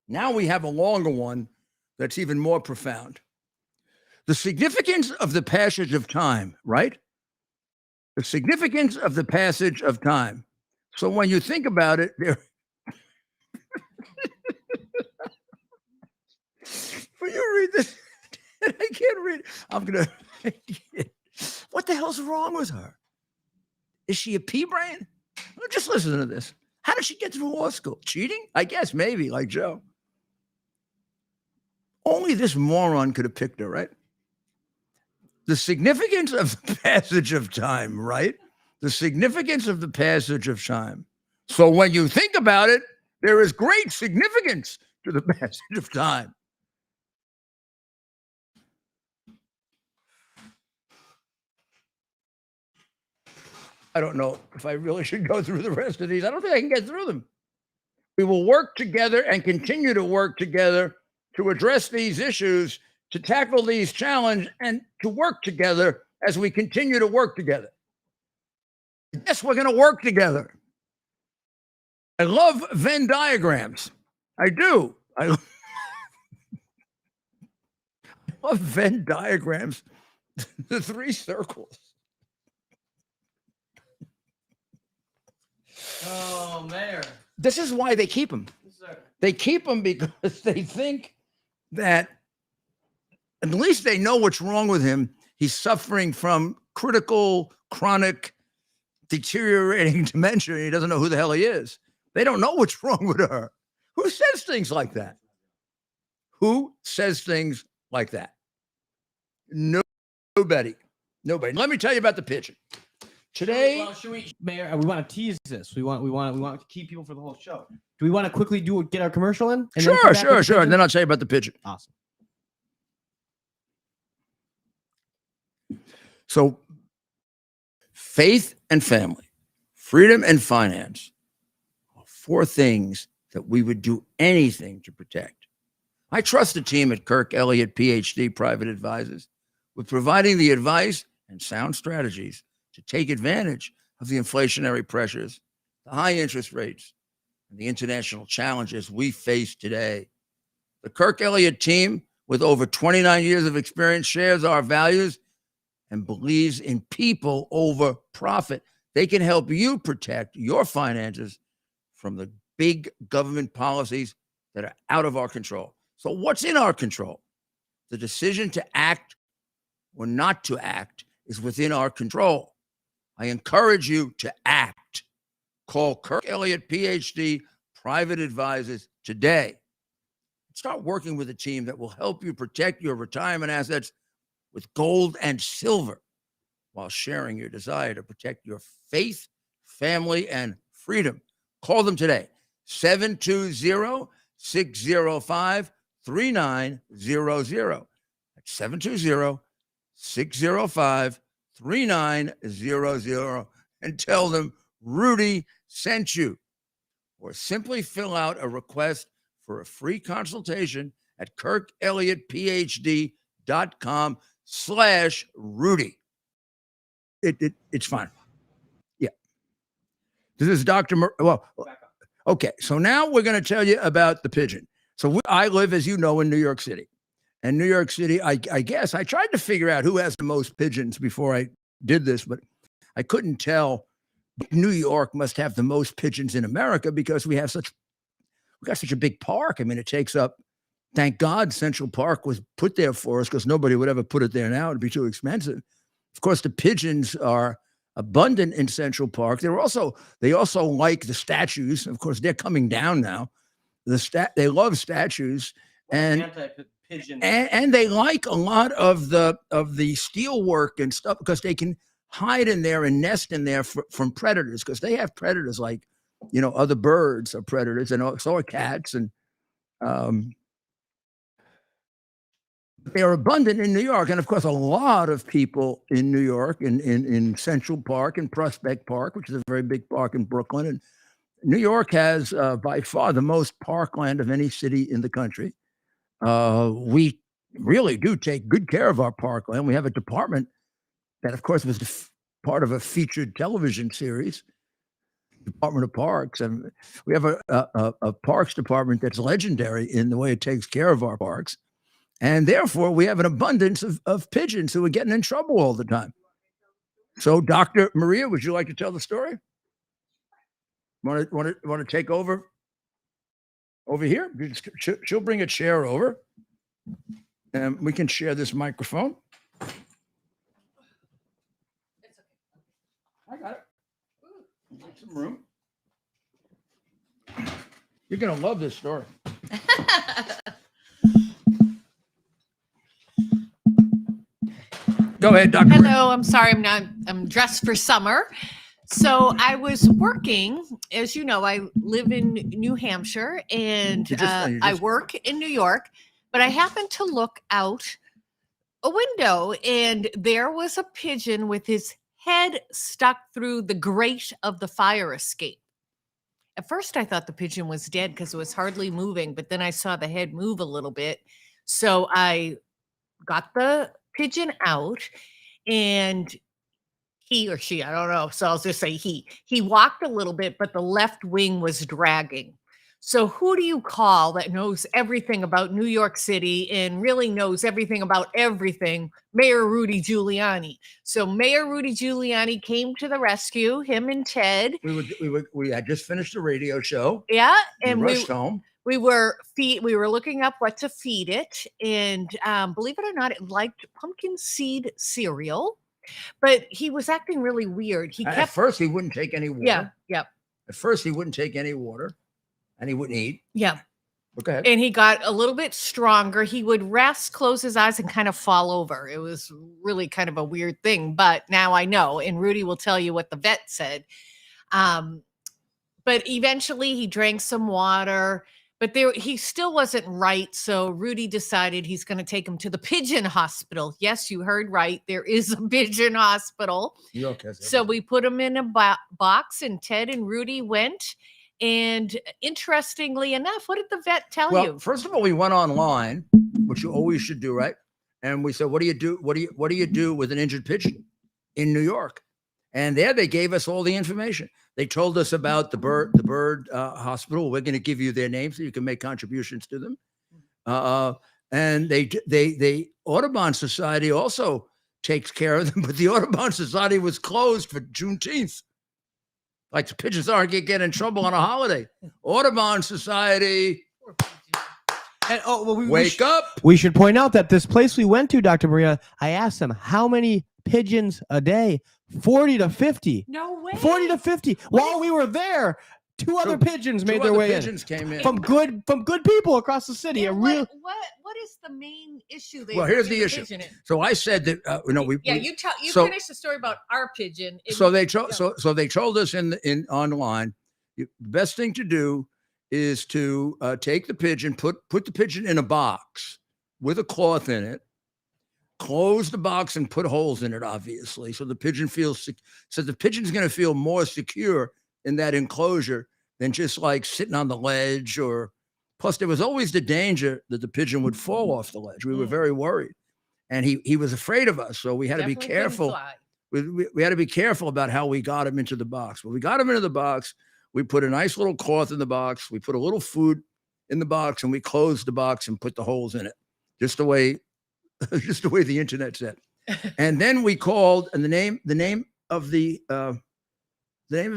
Now we have a longer one that's even more profound. The significance of the passage of time, right? The significance of the passage of time. So when you think about it, there. When you read this, I can't read. I'm gonna. What the hell's wrong with her? Is she a pea brain? Just listen to this. How did she get through law school? Cheating? I guess maybe, like Joe. Only this moron could have picked her, right? The significance of the passage of time, right? The significance of the passage of time. So when you think about it, there is great significance to the passage of time. I don't know if I really should go through the rest of these. I don't think I can get through them. We will work together and continue to work together to address these issues, to tackle these challenges, and to work together as we continue to work together. Yes, we're going to work together. I love Venn diagrams. I do. I love Venn diagrams. The 3 circles. Oh, Mayor. This is why they keep him. They keep him because they think that at least they know what's wrong with him. He's suffering from critical, chronic, deteriorating dementia. And he doesn't know who the hell he is. They don't know what's wrong with her. Who says things like that? Who says things like that? Nobody. Nobody. Let me tell you about the pigeon. Today, Should we, Mayor? We want to tease this. We want to keep people for the whole show. Do we want to quickly get our commercial in? And then come back with the sure. And pigeon? then I'll tell you about the pigeon. Awesome. So, faith and family, freedom and finance are 4 things that we would do anything to protect. I trust the team at Kirk Elliott, PhD, Private Advisors, with providing the advice and sound strategies to take advantage of the inflationary pressures, the high interest rates, and the international challenges we face today. The Kirk Elliott team, with over 29 years of experience, shares our values and believes in people over profit. They can help you protect your finances from the big government policies that are out of our control. So what's in our control? The decision to act or not to act is within our control. I encourage you to act. Call Kirk Elliott, PhD, Private Advisors today. Start working with a team that will help you protect your retirement assets with gold and silver while sharing your desire to protect your faith, family, and freedom. Call them today, 720-605-3900. That's 720-605-3900, and tell them Rudy sent you. Or simply fill out a request for a free consultation at kirkelliottphd.com/Rudy. It's fine. Yeah. This is Dr. Okay. So now we're going to tell you about the pigeon. So I live, as you know, in New York City. And New York City, I guess I tried to figure out who has the most pigeons before I did this, but I couldn't tell. New York must have the most pigeons in America because we got such a big park. I mean, it takes up, thank God Central Park was put there for us because nobody would ever put it there now. It'd be too expensive. Of course, the pigeons are abundant in Central Park. They also like the statues. Of course, they're coming down now. They love statues, and they like a lot of the steel work and stuff because they can hide in there and nest in there from predators, because they have predators like, other birds are predators, and so are cats, and they are abundant in New York. And of course, a lot of people in New York, in Central Park and Prospect Park, which is a very big park in Brooklyn. And New York has by far the most parkland of any city in the country. We really do take good care of our parkland. We have a department that, of course, was part of a featured television series, Department of Parks. And we have a parks department that's legendary in the way it takes care of our parks. And therefore, we have an abundance of pigeons who are getting in trouble all the time. So, Dr. Maria, would you like to tell the story? Want to take over here? She'll bring a chair over, and we can share this microphone. I got it. Make some room. You're gonna love this story. Go ahead, Dr. Hello, I'm sorry, I'm dressed for summer. So I was working, as you know, I live in New Hampshire, and I work in New York, but I happened to look out a window, and there was a pigeon with his head stuck through the grate of the fire escape. At first, I thought the pigeon was dead because it was hardly moving, but then I saw the head move a little bit. So I got the pigeon out, and he or she, I don't know. So I'll just say he walked a little bit, but the left wing was dragging. So who do you call that knows everything about New York City and really knows everything about everything? Mayor Rudy Giuliani. So Mayor Rudy Giuliani came to the rescue, him and Ted. We had just finished the radio show. Yeah. And we rushed home. We were looking up what to feed it. And believe it or not, it liked pumpkin seed cereal. But he was acting really weird. At first, he wouldn't take any water. Yeah. Yep. At first, he wouldn't take any water. And he wouldn't eat. Yeah. Okay. And he got a little bit stronger. He would rest, close his eyes, and kind of fall over. It was really kind of a weird thing. But now I know. And Rudy will tell you what the vet said. But eventually he drank some water. But he still wasn't right. So Rudy decided he's going to take him to the Pigeon Hospital. Yes, you heard right. There is a Pigeon Hospital. So we put him in a box, and Ted and Rudy went. And interestingly enough, what did the vet tell you? Well, first of all, we went online, which you always should do, right? And we said, "What do you do? What do you do with an injured pigeon in New York?" And there they gave us all the information. They told us about the bird hospital. We're going to give you their names so you can make contributions to them. And they Audubon Society also takes care of them, but the Audubon Society was closed for Juneteenth. Like the pigeons aren't going to get in trouble on a holiday. Audubon Society. And wake up. We should point out that this place we went to, Dr. Maria, I asked them how many pigeons a day. 40 to 50. No way. 40 to 50. While we were there, two other pigeons made their way in. Came in from good people across the city. Yeah, what is the main issue? Well, here's the issue. So I said that you finished the story about our pigeon. So they told us in online, the best thing to do is to take the pigeon, put the pigeon in a box with a cloth in it, close the box and put holes in it, obviously, so the pigeon the pigeon's going to feel more secure in that enclosure than just like sitting on the ledge. Or plus there was always the danger that the pigeon would fall off the ledge. We were very worried, and he was afraid of us, so we had to be careful. We had to be careful about how we got him into the box. When we got him into the box, we put a nice little cloth in the box, we put a little food in the box, and we closed the box and put the holes in it, just the way the internet said. And then we called, and the name of the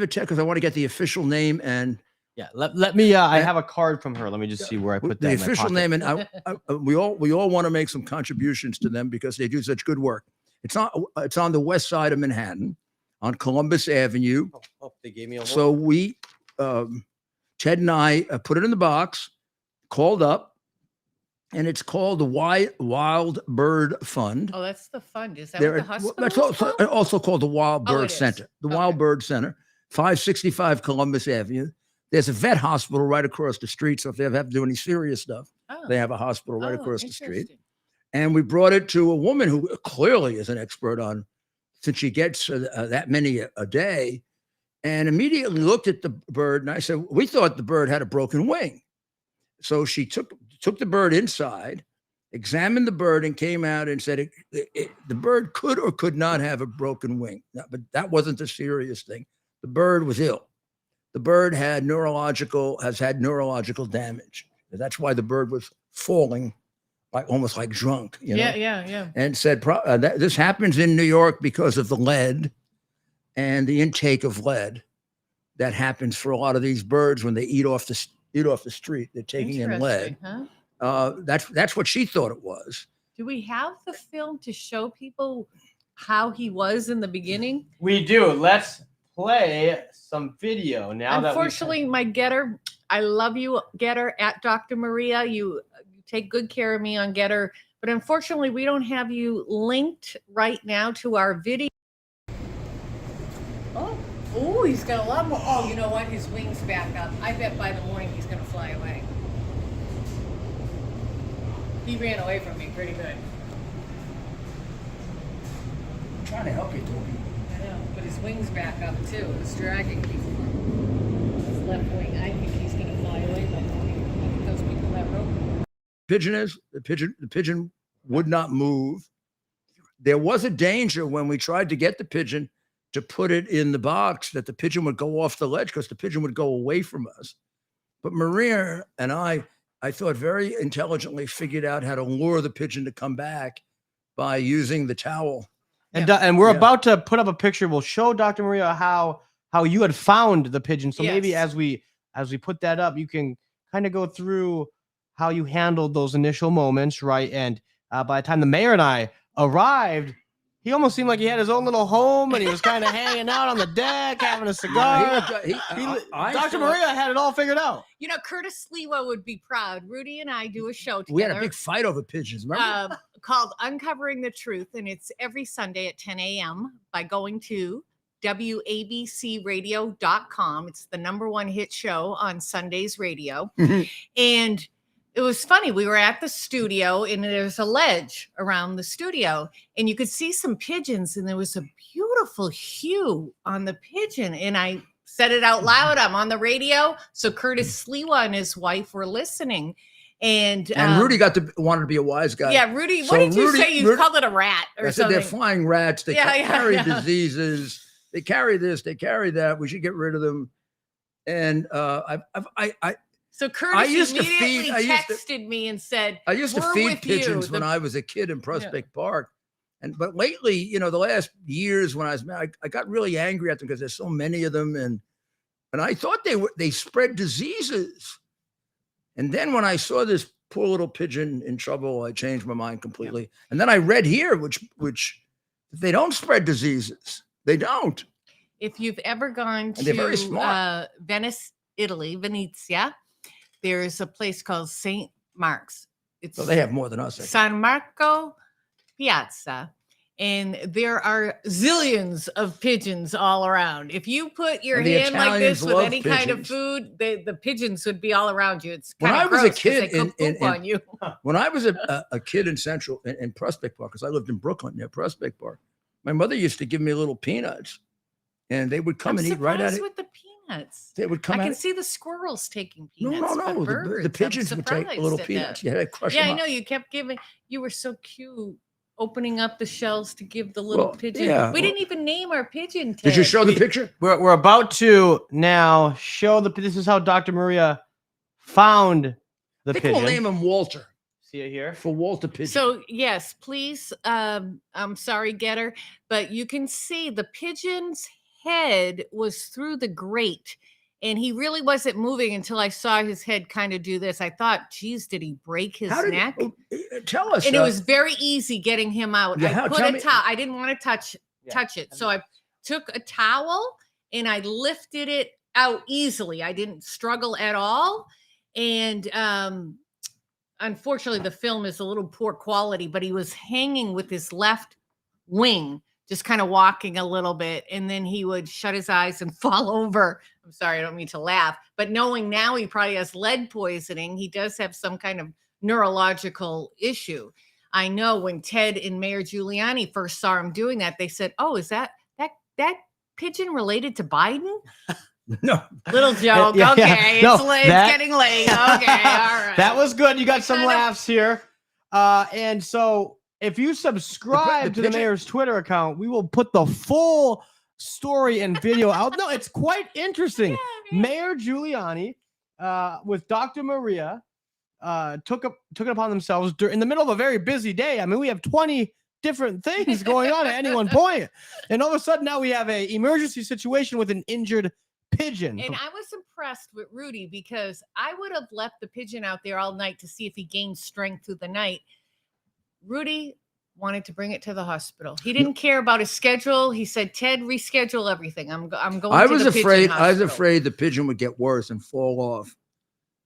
check, because I want to get the official name. And yeah, let me. I have a card from her. Let me just see where I put that. The official name, and we all want to make some contributions to them because they do such good work. It's on the west side of Manhattan, on Columbus Avenue. Oh, they gave me a. So we, Ted and I, put it in the box, called up. And it's called the Wild Bird Fund. Oh, that's the fund. Is that what the hospital That's is also called the Wild Bird Center. The Wild Bird Center, 565 Columbus Avenue. There's a vet hospital right across the street. So if they ever have to do any serious stuff, they have a hospital right across the street. And we brought it to a woman who clearly is an expert on, since she gets that many a day, and immediately looked at the bird. And I said, we thought the bird had a broken wing. So she took the bird inside, examined the bird, and came out and said the bird could or could not have a broken wing. No, but that wasn't the serious thing. The bird was ill. The bird has had neurological damage. That's why the bird was falling, almost like drunk. Yeah. And said this happens in New York because of the lead and the intake of lead that happens for a lot of these birds when they eat off the street. They're taking in lead. Huh? That's what she thought it was. Do we have the film to show people how he was in the beginning? We do. Let's play some video now. Unfortunately, my Getter, I love you, Getter, at Dr. Maria. You take good care of me on Getter, but unfortunately, we don't have you linked right now to our video. Oh, he's got a lot more. Oh, you know what? His wings back up. I bet by the morning he's going to fly away. He ran away from me pretty good. I'm trying to help you, Toby. I know, but his wings back up too. It was dragging before. His left wing. I think he's going to fly away by the morning. I think those people that rope. The pigeon would not move. There was a danger when we tried to get the pigeon to put it in the box that the pigeon would go off the ledge because the pigeon would go away from us. But Maria and I thought very intelligently figured out how to lure the pigeon to come back by using the towel. And we're about to put up a picture. We'll show Dr. Maria how you had found the pigeon. So maybe as we put that up, you can kind of go through how you handled those initial moments, right? And by the time the mayor and I arrived, he almost seemed like he had his own little home, and he was kind of hanging out on the deck, having a cigar. Dr. Maria had it all figured out. You know, Curtis Lewa would be proud. Rudy and I do a show together. We had a big fight over pigeons, remember? Called Uncovering the Truth, and it's every Sunday at 10 a.m. by going to WABCradio.com. It's the #1 hit show on Sunday's radio. And it was funny. We were at the studio, and there's a ledge around the studio, and you could see some pigeons, and there was a beautiful hue on the pigeon. And I said it out loud. I'm on the radio. So Curtis Lewa and his wife were listening. And Rudy wanted to be a wise guy. Yeah, Rudy. What did you say? You called it a rat or something? They're flying rats. They carry diseases. They carry this. They carry that. We should get rid of them. And So Curtis immediately texted me and said, I used to feed pigeons when I was a kid in Prospect Park. But lately, you know, the last years when I got really angry at them because there's so many of them. And I thought they spread diseases. And then when I saw this poor little pigeon in trouble, I changed my mind completely. And then I read here, which they don't spread diseases. They don't. If you've ever gone they're very smart. Venice, Italy, Venezia, there's a place called St. Mark's. So they have more than us. San Marco Piazza. And there are zillions of pigeons all around. If you put your hand like this with any kind of food, the pigeons would be all around you. It's kind of gross. When I was a kid in Prospect Park, because I lived in Brooklyn near Prospect Park, my mother used to give me little peanuts, and they would come and eat right at it. With the peanuts, they would come. I can see the squirrels taking peanuts. No. The pigeons would take little peanuts. Yeah, crush them I up. know. You kept giving. You were so cute, opening up the shells to give the little pigeon. Yeah, we didn't even name our pigeon. Did you show the picture? We're about to now show this is how Dr. Maria found the pigeon. We'll name him Walter. See it here for Walter Pigeon. So yes, please. I'm sorry, Getter, but you can see the pigeon's head was through the grate, and he really wasn't moving until I saw his head kind of do this. I thought, geez, did he break his neck? Tell us. And it was very easy getting him out. Yeah, I put a towel. I didn't want to touch it, so I took a towel and I lifted it out easily. I didn't struggle at all, and unfortunately, the film is a little poor quality, but he was hanging with his left wing, just kind of walking a little bit, and then he would shut his eyes and fall over. I'm sorry, I don't mean to laugh, but knowing now he probably has lead poisoning, he does have some kind of neurological issue. I know when Ted and Mayor Giuliani first saw him doing that, they said, "Oh, is that pigeon related to Biden?" No. Little joke. Okay. It's getting late. Okay. All right. That was good. You got some laughs here. And so if you subscribe to the mayor's Twitter account, we will put the full story and video out. No, it's quite interesting. Mayor Giuliani with Dr. Maria took it upon themselves in the middle of a very busy day. I mean, we have 20 different things going on at any one point. And all of a sudden now we have an emergency situation with an injured pigeon. And I was impressed with Rudy because I would have left the pigeon out there all night to see if he gained strength through the night. Rudy wanted to bring it to the hospital. He didn't care about his schedule. He said, "Ted, reschedule everything. I'm going." I was afraid the pigeon would get worse and fall off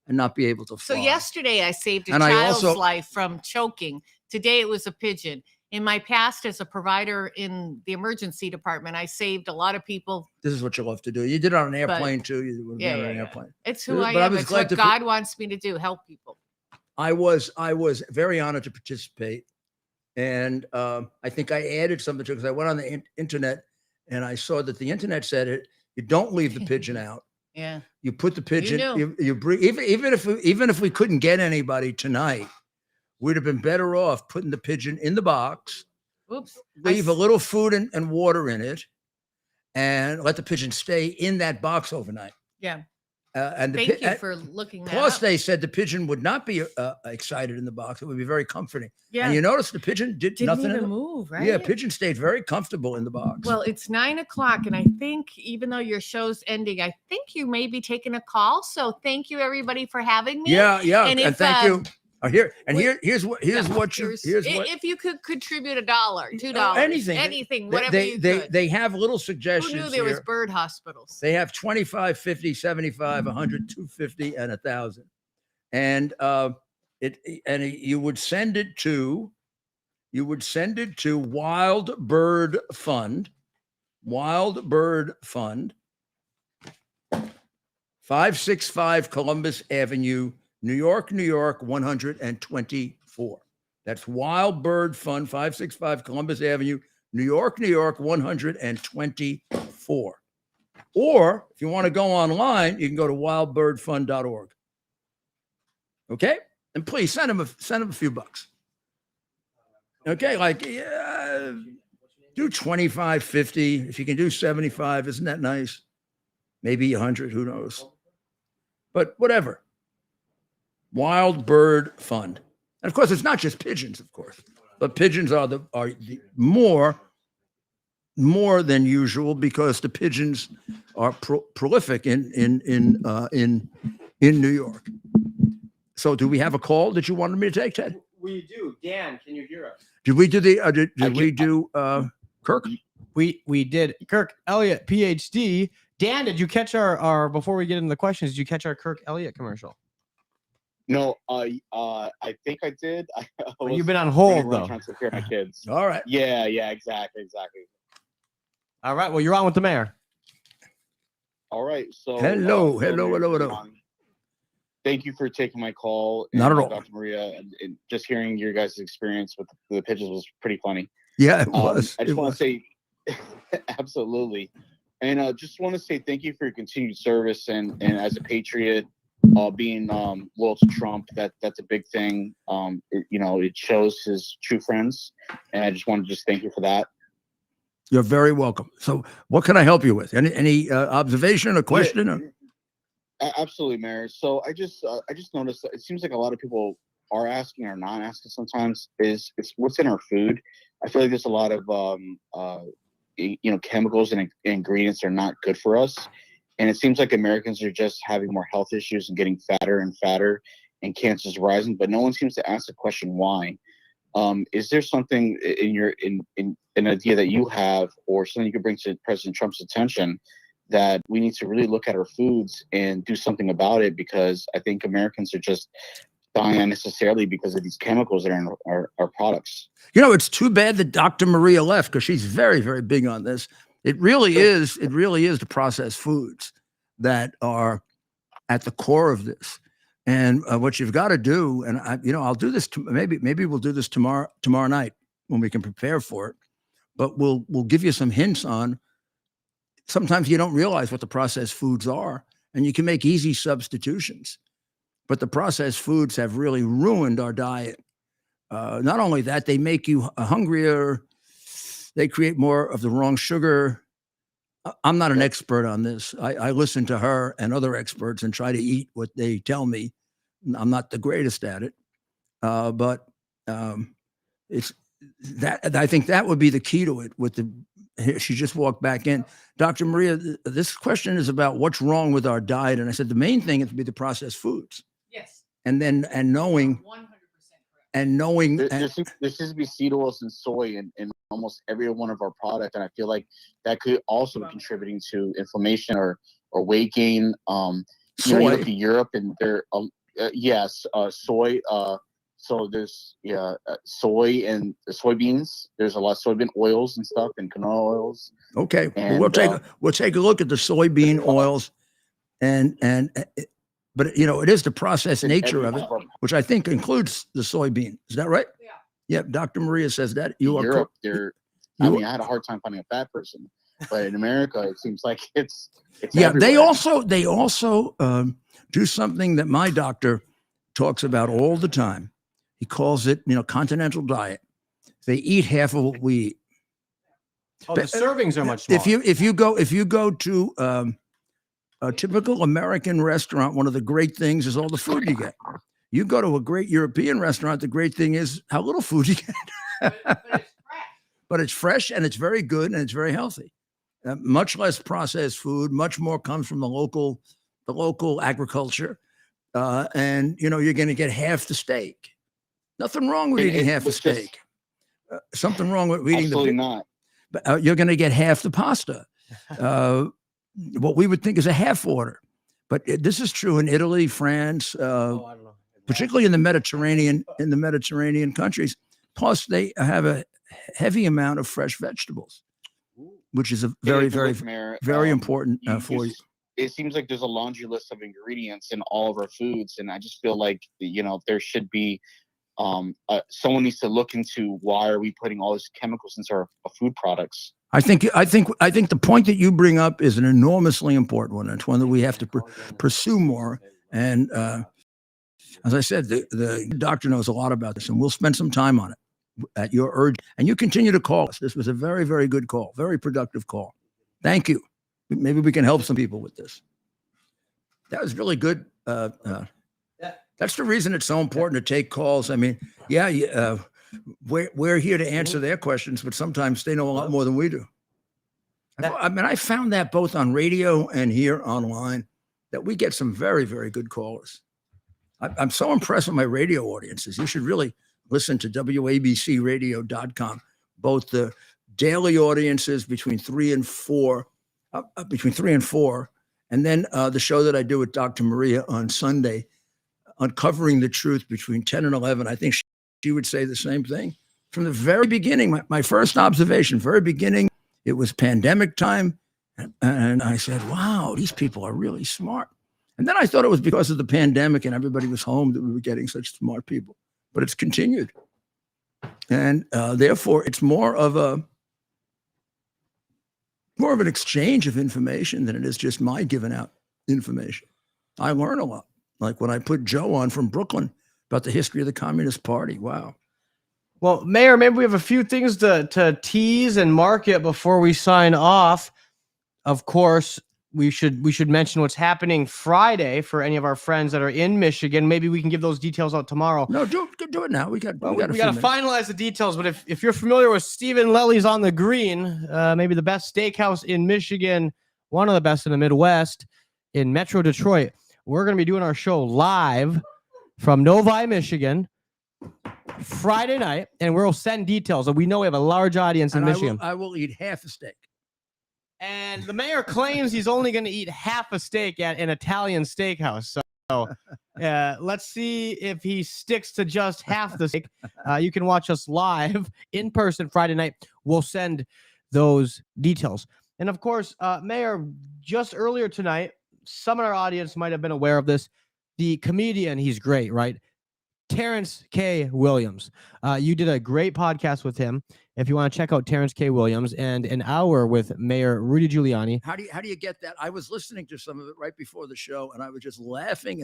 and not be able to fly. So yesterday I saved a child's life from choking. Today it was a pigeon. In my past as a provider in the emergency department, I saved a lot of people. This is what you love to do. You did it on an airplane too. You would on an airplane. It's who I am. It's what God wants me to do, help people. I was very honored to participate. And I think I added something to it because I went on the internet and I saw that the internet said it. You don't leave the pigeon out. Yeah. You put the pigeon, you bring, even if we couldn't get anybody tonight, we'd have been better off putting the pigeon in the box. Oops. Leave a little food and water in it, and let the pigeon stay in that box overnight. Yeah. And the Thank you for looking that plus up. they said the pigeon would not be excited in the box. It would be very comforting. Yeah. And you notice the pigeon didn't nothing even move, right? Yeah, pigeon stayed very comfortable in the box. Well, it's 9:00, and I think even though your show's ending, I think you may be taking a call. So thank you everybody for having me. Yeah, And if, thank you. Here's what if you could contribute $1, $2, anything, whatever you could. They have little Who suggestions. knew there was here. bird hospitals? They have 25, 50, 75, 100, 250, and 1,000. And you would send it to Wild Bird Fund, 565 Columbus Avenue, New York, 124. That's Wild Bird Fund, 565 Columbus Avenue, New York, 124. Or if you want to go online, you can go to wildbirdfund.org. Okay? And please send them a few bucks. Okay, like do 25, 50. If you can do 75, isn't that nice? Maybe 100, who knows? But whatever. Wild Bird Fund. And of course, it's not just pigeons, of course, but pigeons are the more than usual because the pigeons are prolific in New York. So, do we have a call that you wanted me to take, Ted? We do. Dan, can you hear us? Did we do Kirk? We did. Kirk Elliott, PhD. Dan, did you catch our before we get into the questions? Did you catch our Kirk Elliott commercial? No, I think I did. You've been on hold though. Trying to take care of my kids. All right. Yeah, exactly. All right. Well, you're on with the mayor. All right. So hello. Thank you for taking my call. Not at all, Dr. Maria, and just hearing your guys' experience with the pigeons was pretty funny. Yeah, it was. I just want to say, absolutely, and just want to say thank you for your continued service and as a patriot. Being loyal to Trump, that's a big thing. It shows his true friends, and I just want to thank you for that. You're very welcome. So, what can I help you with? Any observation or question? Yeah, absolutely, Mayor. So I just noticed that it seems like a lot of people are asking or not asking sometimes is what's in our food. I feel like there's a lot of chemicals and ingredients that are not good for us. And it seems like Americans are just having more health issues and getting fatter and fatter, and cancer's rising. But no one seems to ask the question why. Is there something in an idea that you have, or something you could bring to President Trump's attention, that we need to really look at our foods and do something about it? Because I think Americans are just dying unnecessarily because of these chemicals that are in our products. It's too bad that Dr. Maria left because she's very, very big on this. It really is the processed foods that are at the core of this. And what you've got to do, and I'll do this. Maybe we'll do this tomorrow night when we can prepare for it. But we'll give you some hints on. Sometimes you don't realize what the processed foods are, and you can make easy substitutions. But the processed foods have really ruined our diet. Not only that, they make you hungrier. They create more of the wrong sugar. I'm not an expert on this. I listen to her and other experts and try to eat what they tell me. I'm not the greatest at it, but it's that. I think that would be the key to it. She just walked back in. Dr. Maria, this question is about what's wrong with our diet, and I said the main thing is to be the processed foods. Yes. And knowing. 100%. And knowing there seems to be seed oils and soy in almost every one of our products, and I feel like that could also be contributing to inflammation or weight gain. You look at Europe, and they're soy. So there's soy and soybeans. There's a lot of soybean oils and stuff, and canola oils. Okay, and, we'll take a look at the soybean oils, but it is the processed nature of it, which I think includes the soybean. Is that right? Yeah. Yeah. Dr. Maria says that. You are Europe, I had a hard time finding a fat person, but in America, it seems like it's yeah. Everywhere. They also do something that my doctor talks about all the time. He calls it, continental diet. They eat half of what we eat. Oh, the servings are much smaller. If you go to a typical American restaurant, one of the great things is all the food you get. You go to a great European restaurant, the great thing is how little food you get. But it's fresh and it's very good and it's very healthy. Much less processed food, much more comes from the local agriculture. And you're going to get half the steak. Nothing wrong with eating half a steak. Something wrong with eating absolutely not. But you're going to get half the pasta. What we would think is a half order. But this is true in Italy, France, I don't know. particularly in the Mediterranean countries. Plus, they have a heavy amount of fresh vegetables, which is a very important for you. It seems like there's a laundry list of ingredients in all of our foods, and I just feel like there should be someone needs to look into why are we putting all these chemicals into our food products. I think the point that you bring up is an enormously important one. It's one that we have to pursue more. And as I said, the doctor knows a lot about this, and we'll spend some time on it at your urge. And you continue to call us. This was a very, very good call, very productive call. Thank you. Maybe we can help some people with this. That was really good. That's the reason it's so important to take calls. I mean, we're here to answer their questions, but sometimes they know a lot more than we do. I mean, I found that both on radio and here online that we get some very, very good callers. I'm so impressed with my radio audiences. You should really listen to WABCradio.com, both the daily audiences between 3 and 4, and then the show that I do with Dr. Maria on Sunday, Uncovering the Truth between 10 and 11. I think she would say the same thing. From the very beginning, my first observation, very beginning, it was pandemic time. And I said, wow, these people are really smart. And then I thought it was because of the pandemic and everybody was home that we were getting such smart people. But it's continued. And therefore, it's more of an exchange of information than it is just my giving out information. I learn a lot. Like when I put Joe on from Brooklyn about the history of the Communist Party. Wow. Well, Mayor, maybe we have a few things to tease and market before we sign off. Of course, we should mention what's happening Friday for any of our friends that are in Michigan. Maybe we can give those details out tomorrow. No, do it now. We got to finalize the details. But if you're familiar with Stephen Lely's on the Green, maybe the best steakhouse in Michigan, one of the best in the Midwest, in Metro Detroit, we're going to be doing our show live from Novi, Michigan, Friday night, and we'll send details. We know we have a large audience in Michigan. I will eat half a steak. And the mayor claims he's only going to eat half a steak at an Italian steakhouse. So let's see if he sticks to just half the steak. You can watch us live in person Friday night. We'll send those details. And of course, Mayor, just earlier tonight, some of our audience might have been aware of this. The comedian, he's great, right? Terrence K. Williams. You did a great podcast with him. If you want to check out Terrence K. Williams and an hour with Mayor Rudy Giuliani. How do you get that? I was listening to some of it right before the show, and I was just laughing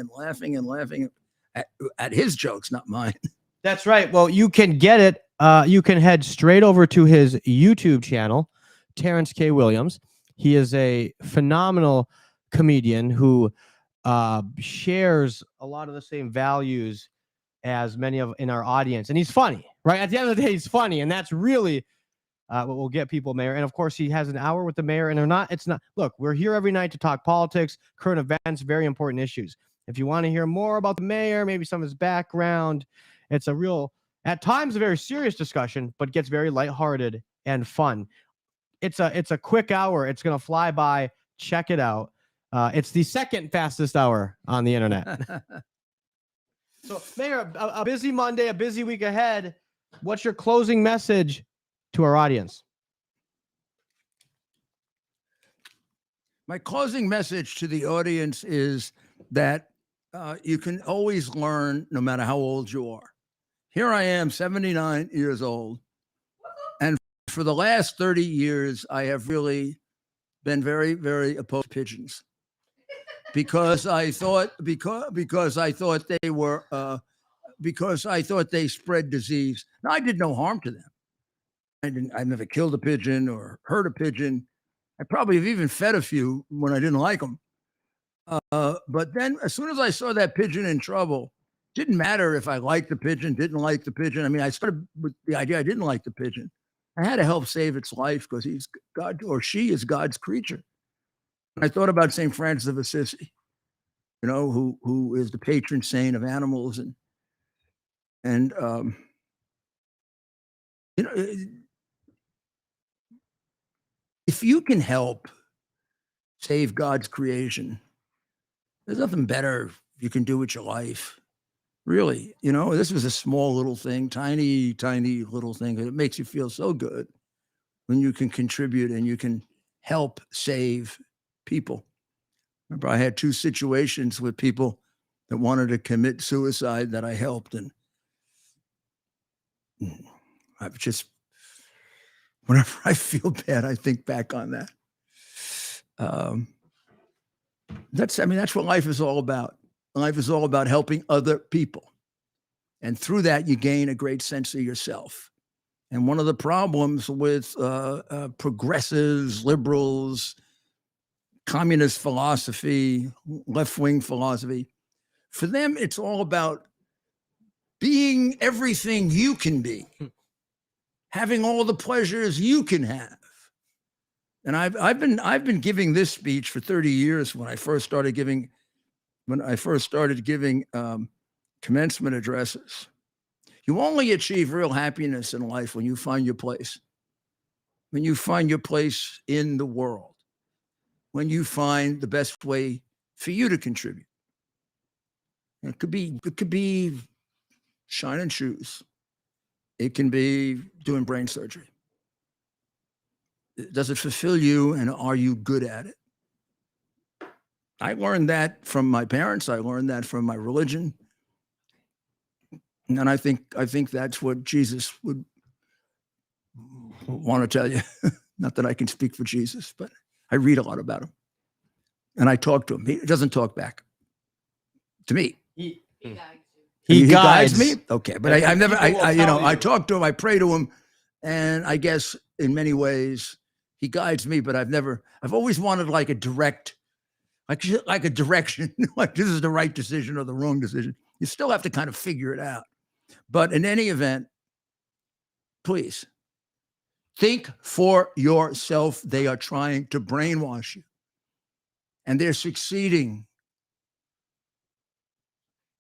at his jokes, not mine. That's right. Well, you can get it. You can head straight over to his YouTube channel, Terrence K. Williams. He is a phenomenal comedian who shares a lot of the same values as many of in our audience, and he's funny, right? At the end of the day, he's funny, and that's really what will get people, Mayor. And of course, he has an hour with the mayor, and it's not. Look, we're here every night to talk politics, current events, very important issues. If you want to hear more about the mayor, maybe some of his background, it's a real, at times, a very serious discussion, but gets very lighthearted and fun. It's a quick hour. It's gonna fly by. Check it out. It's the second fastest hour on the internet. So, Mayor, a busy Monday, a busy week ahead. What's your closing message to our audience? My closing message to the audience is that you can always learn no matter how old you are. Here I am, 79 years old. And for the last 30 years, I have really been very, very opposed to pigeons. Because I thought they spread disease. Now, I did no harm to them. I never killed a pigeon or hurt a pigeon. I probably have even fed a few when I didn't like them. But then as soon as I saw that pigeon in trouble, didn't matter if I liked the pigeon, didn't like the pigeon. I mean, I started with the idea I didn't like the pigeon. I had to help save its life because he's God, or she is God's creature. And I thought about St. Francis of Assisi, you know, who is the patron saint of animals. And you know, if you can help save God's creation, there's nothing better you can do with your life. Really, you know, this was a small little thing, tiny, tiny little thing. It makes you feel so good when you can contribute and you can help save people. Remember, I had 2 situations with people that wanted to commit suicide that I helped. And I've just, whenever I feel bad, I think back on that. That's what life is all about. Life is all about helping other people. And through that, you gain a great sense of yourself. And one of the problems with progressives, liberals, communist philosophy, left-wing philosophy, for them, it's all about being everything you can be, having all the pleasures you can have. And I've been giving this speech for 30 years when I first started giving commencement addresses. You only achieve real happiness in life when you find your place, when you find your place in the world, when you find the best way for you to contribute. It could be shining shoes. It can be doing brain surgery. Does it fulfill you, and are you good at it? I learned that from my parents. I learned that from my religion. And I think that's what Jesus would want to tell you. Not that I can speak for Jesus, but I read a lot about him. And I talk to him. He doesn't talk back to me. He guides me. Okay. But I talk to him, I pray to him. And I guess in many ways he guides me, but I've always wanted like a direction, like this is the right decision or the wrong decision. You still have to kind of figure it out. But in any event, please think for yourself. They are trying to brainwash you, and they're succeeding.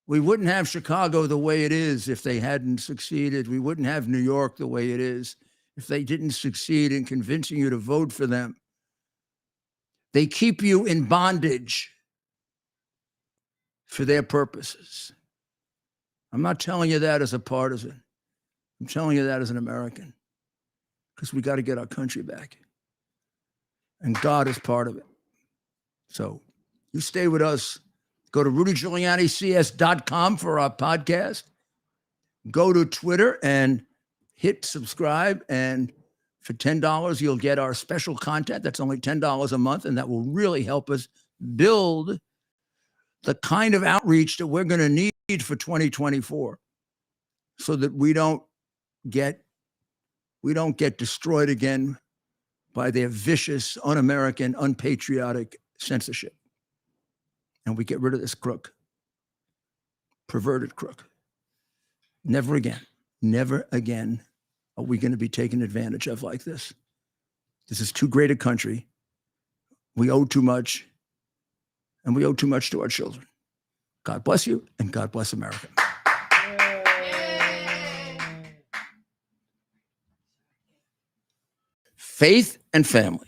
We wouldn't have Chicago the way it is if they hadn't succeeded. We wouldn't have New York the way it is if they didn't succeed in convincing you to vote for them. They keep you in bondage for their purposes. I'm not telling you that as a partisan. I'm telling you that as an American, because we got to get our country back. And God is part of it. So you stay with us. Go to RudyGiulianiCS.com for our podcast. Go to Twitter and hit subscribe. And for $10, you'll get our special content. That's only $10 a month. And that will really help us build the kind of outreach that we're going to need for 2024, so that we don't get destroyed again by their vicious, un-American, unpatriotic censorship. And we get rid of this crook, perverted crook. Never again are we going to be taken advantage of like this. This is too great a country. We owe too much, and we owe too much to our children. God bless you, and God bless America. Faith and family,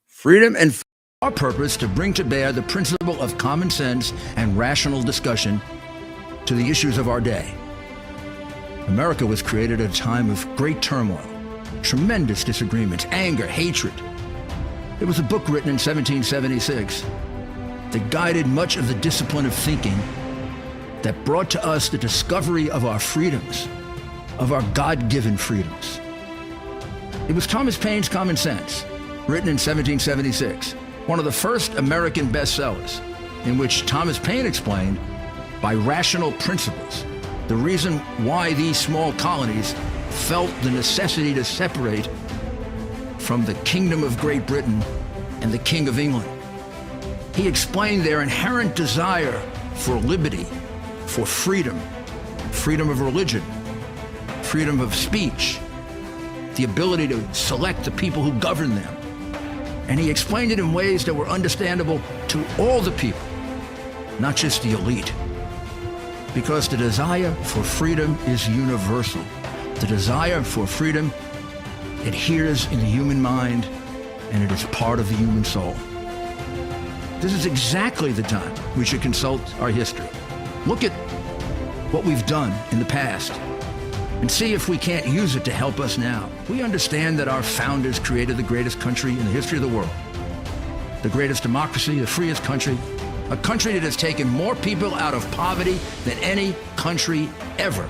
freedom and our purpose to bring to bear the principle of common sense and rational discussion to the issues of our day. America was created at a time of great turmoil, tremendous disagreements, anger, hatred. There was a book written in 1776 that guided much of the discipline of thinking that brought to us the discovery of our freedoms, of our God-given freedoms. It was Thomas Paine's Common Sense, written in 1776, one of the first American bestsellers, in which Thomas Paine explained, by rational principles, the reason why these small colonies felt the necessity to separate from the Kingdom of Great Britain and the King of England. He explained their inherent desire for liberty, for freedom, freedom of religion, freedom of speech, the ability to select the people who govern them. And he explained it in ways that were understandable to all the people, not just the elite. Because the desire for freedom is universal. The desire for freedom adheres in the human mind, and it is part of the human soul. This is exactly the time we should consult our history. Look at what we've done in the past and see if we can't use it to help us now. We understand that our founders created the greatest country in the history of the world, the greatest democracy, the freest country, a country that has taken more people out of poverty than any country ever.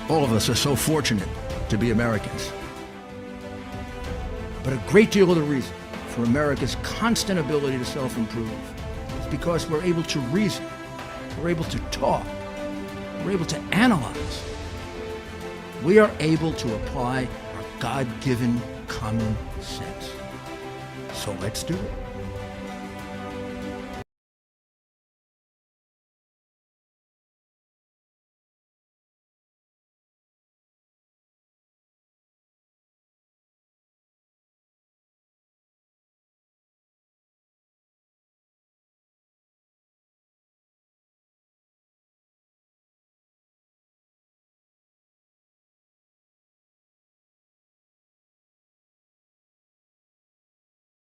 All of us are so fortunate to be Americans. But a great deal of the reason for America's constant ability to self-improve is because we're able to reason, we're able to talk, we're able to analyze. We are able to apply our God-given common sense. So let's do it.